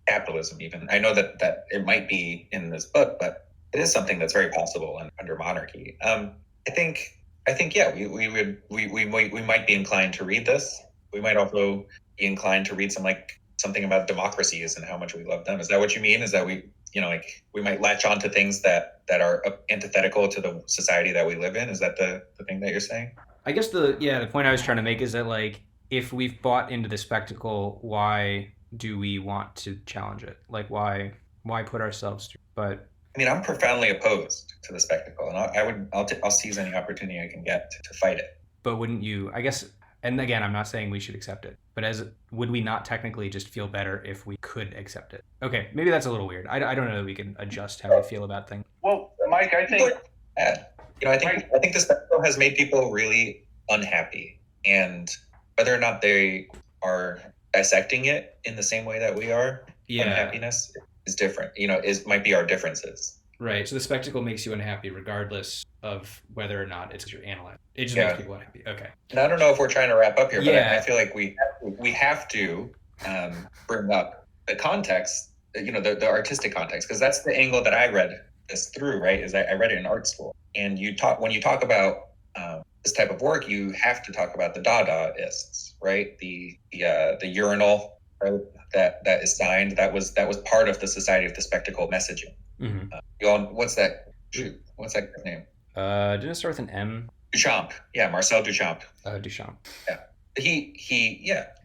capitalism. Even I know that it might be in this book, but it is something that's very possible under monarchy. I think yeah, we might be inclined to read this. We might also be inclined to read something about democracies and how much we love them. Is that what you mean? Is that we might latch on to things that are antithetical to the society that we live in? Is that the thing that you're saying? I guess the point I was trying to make is that like if we've bought into the spectacle, why do we want to challenge it? Like why put ourselves through? But I mean, I'm profoundly opposed to the spectacle, and I'll seize any opportunity I can get to fight it. but wouldn't you? I guess. And again, I'm not saying we should accept it, but would we not technically just feel better if we could accept it? Okay, maybe that's a little weird. I don't know that we can adjust how we feel about things. Well, Mike, I think I think the spectacle has made people really unhappy, and whether or not they are dissecting it in the same way that we are, unhappiness is different. Might be our differences. Right. So the spectacle makes you unhappy regardless of whether or not it's you're analyzed. It just makes people unhappy. Okay. And I don't know if we're trying to wrap up here, but I feel like we have to bring up the context, the artistic context, because that's the angle that I read this through, right? Is I read it in art school. And when you talk about this type of work, you have to talk about the Dadaists, right? The urinal, right? That is signed. That was part of the Society of the Spectacle messaging. Mm-hmm. What's that guy's name? Didn't it start with an M? Duchamp. Yeah, Marcel Duchamp. Duchamp. Yeah.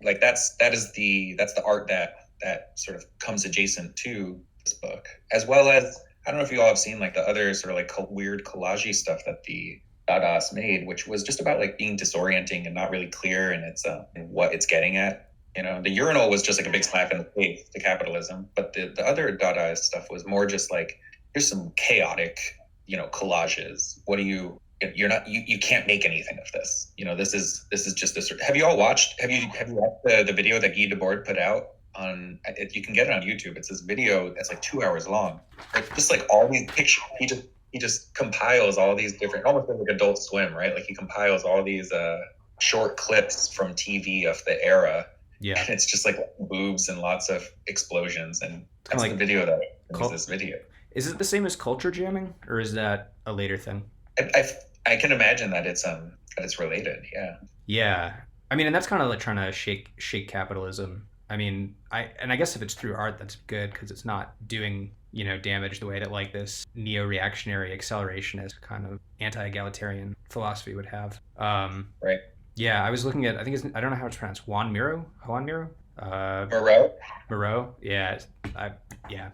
That is the art that sort of comes adjacent to this book, as well as I don't know if you all have seen like the other sort of like weird collage stuff that the Dadaists made, which was just about like being disorienting and not really clear in its what it's getting at. The urinal was just like a big slap in the face to capitalism, but the other Dadaist stuff was more just like, here's some chaotic, collages. What do you can't make anything of this. This is just this. Have you watched the video that Guy Debord put out on? You can get it on YouTube. It's this video that's like 2 hours long. It's just like all these pictures. He just compiles all these different, almost like Adult Swim, right? Like he compiles all these short clips from TV of the era. Yeah. And it's just like boobs and lots of explosions, and that's like the video that is this video. Is it the same as culture jamming, or is that a later thing? I can imagine that it's related. Yeah. Yeah. I mean, and that's kind of like trying to shake capitalism. I mean, I guess if it's through art, that's good because it's not doing damage the way that like this neo-reactionary accelerationist kind of anti-egalitarian philosophy would have. Right. Yeah, I was looking at, I don't know how it's pronounced, Juan Miro? Moreau? Yeah.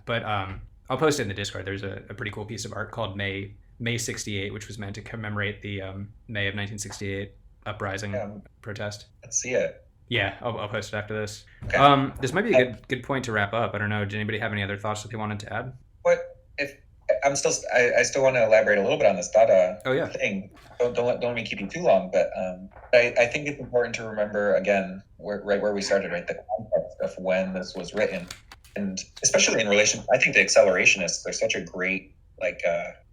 But I'll post it in the Discord. There's a pretty cool piece of art called May 68, which was meant to commemorate the May of 1968 uprising protest. Let's see it. Yeah, I'll post it after this. Okay. This might be a good point to wrap up. I don't know. Did anybody have any other thoughts that they wanted to add? I still want to elaborate a little bit on this Dada thing. Don't let me keep you too long, but I think it's important to remember again right where we started, right? The context of when this was written, and especially in relation, I think the accelerationists are such a great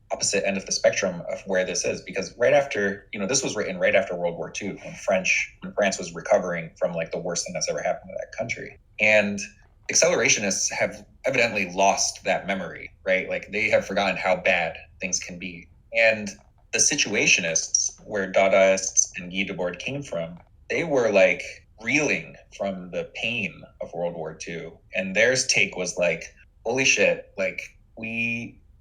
opposite end of the spectrum of where this is, because right after this was written right after World War II, when France was recovering from like the worst thing that's ever happened to that country, and accelerationists have evidently lost that memory, right? Like they have forgotten how bad things can be. And the situationists, where Dadaists and Guy Debord came from, they were like reeling from the pain of World War II. And their take was like, holy shit, like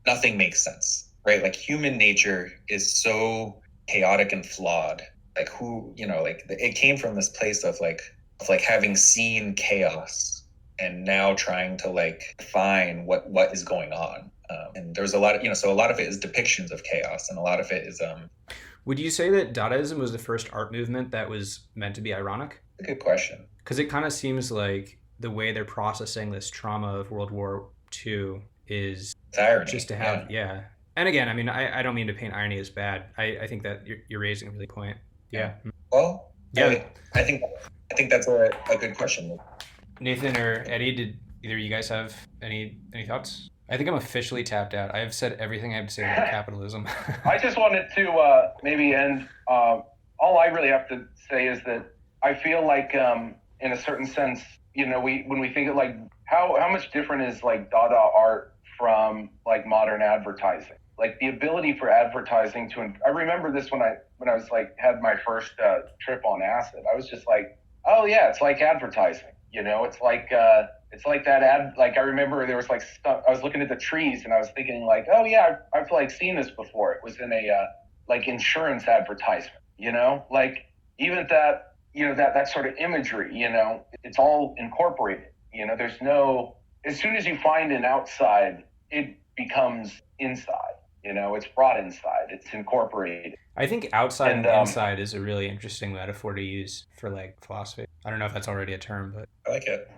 nothing makes sense, right? Like human nature is so chaotic and flawed. Like it came from this place of having seen chaos and now trying to define what is going on. And there's a lot of, so a lot of it is depictions of chaos, and a lot of it is. Would you say that Dadaism was the first art movement that was meant to be ironic? A good question. Because it kind of seems like the way they're processing this trauma of World War II is irony, just to have, yeah. And again, I mean, I don't mean to paint irony as bad. I think that you're raising a really point. Yeah. Well, yeah. I think that's a good question. Nathan or Eddie, did either of you guys have any thoughts? I think I'm officially tapped out. I have said everything I have to say about capitalism. I just wanted to maybe end. All I really have to say is that I feel like, in a certain sense, when we think of how much different is Dada art from like modern advertising. Like the ability for advertising to, I remember this when I was like, had my first trip on acid. I was just like, oh yeah, it's like advertising. You know, it's like that ad. Like I remember there was like stuff. I was looking at the trees and I was thinking like, oh yeah, I've like seen this before. It was in a like insurance advertisement. You know, like even that, you know, that sort of imagery. You know, it's all incorporated. You know, there's no. As soon as you find an outside, it becomes inside. You know, it's brought inside. It's incorporated. I think outside and inside is a really interesting metaphor to use for like philosophy. I don't know if that's already a term, but I like it.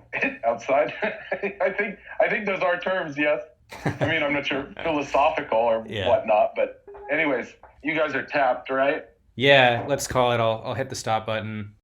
Outside. I think those are terms. Yes. I mean, I'm not sure philosophical or whatnot, but anyways, you guys are tapped, right? Yeah, let's call it. I'll hit the stop button.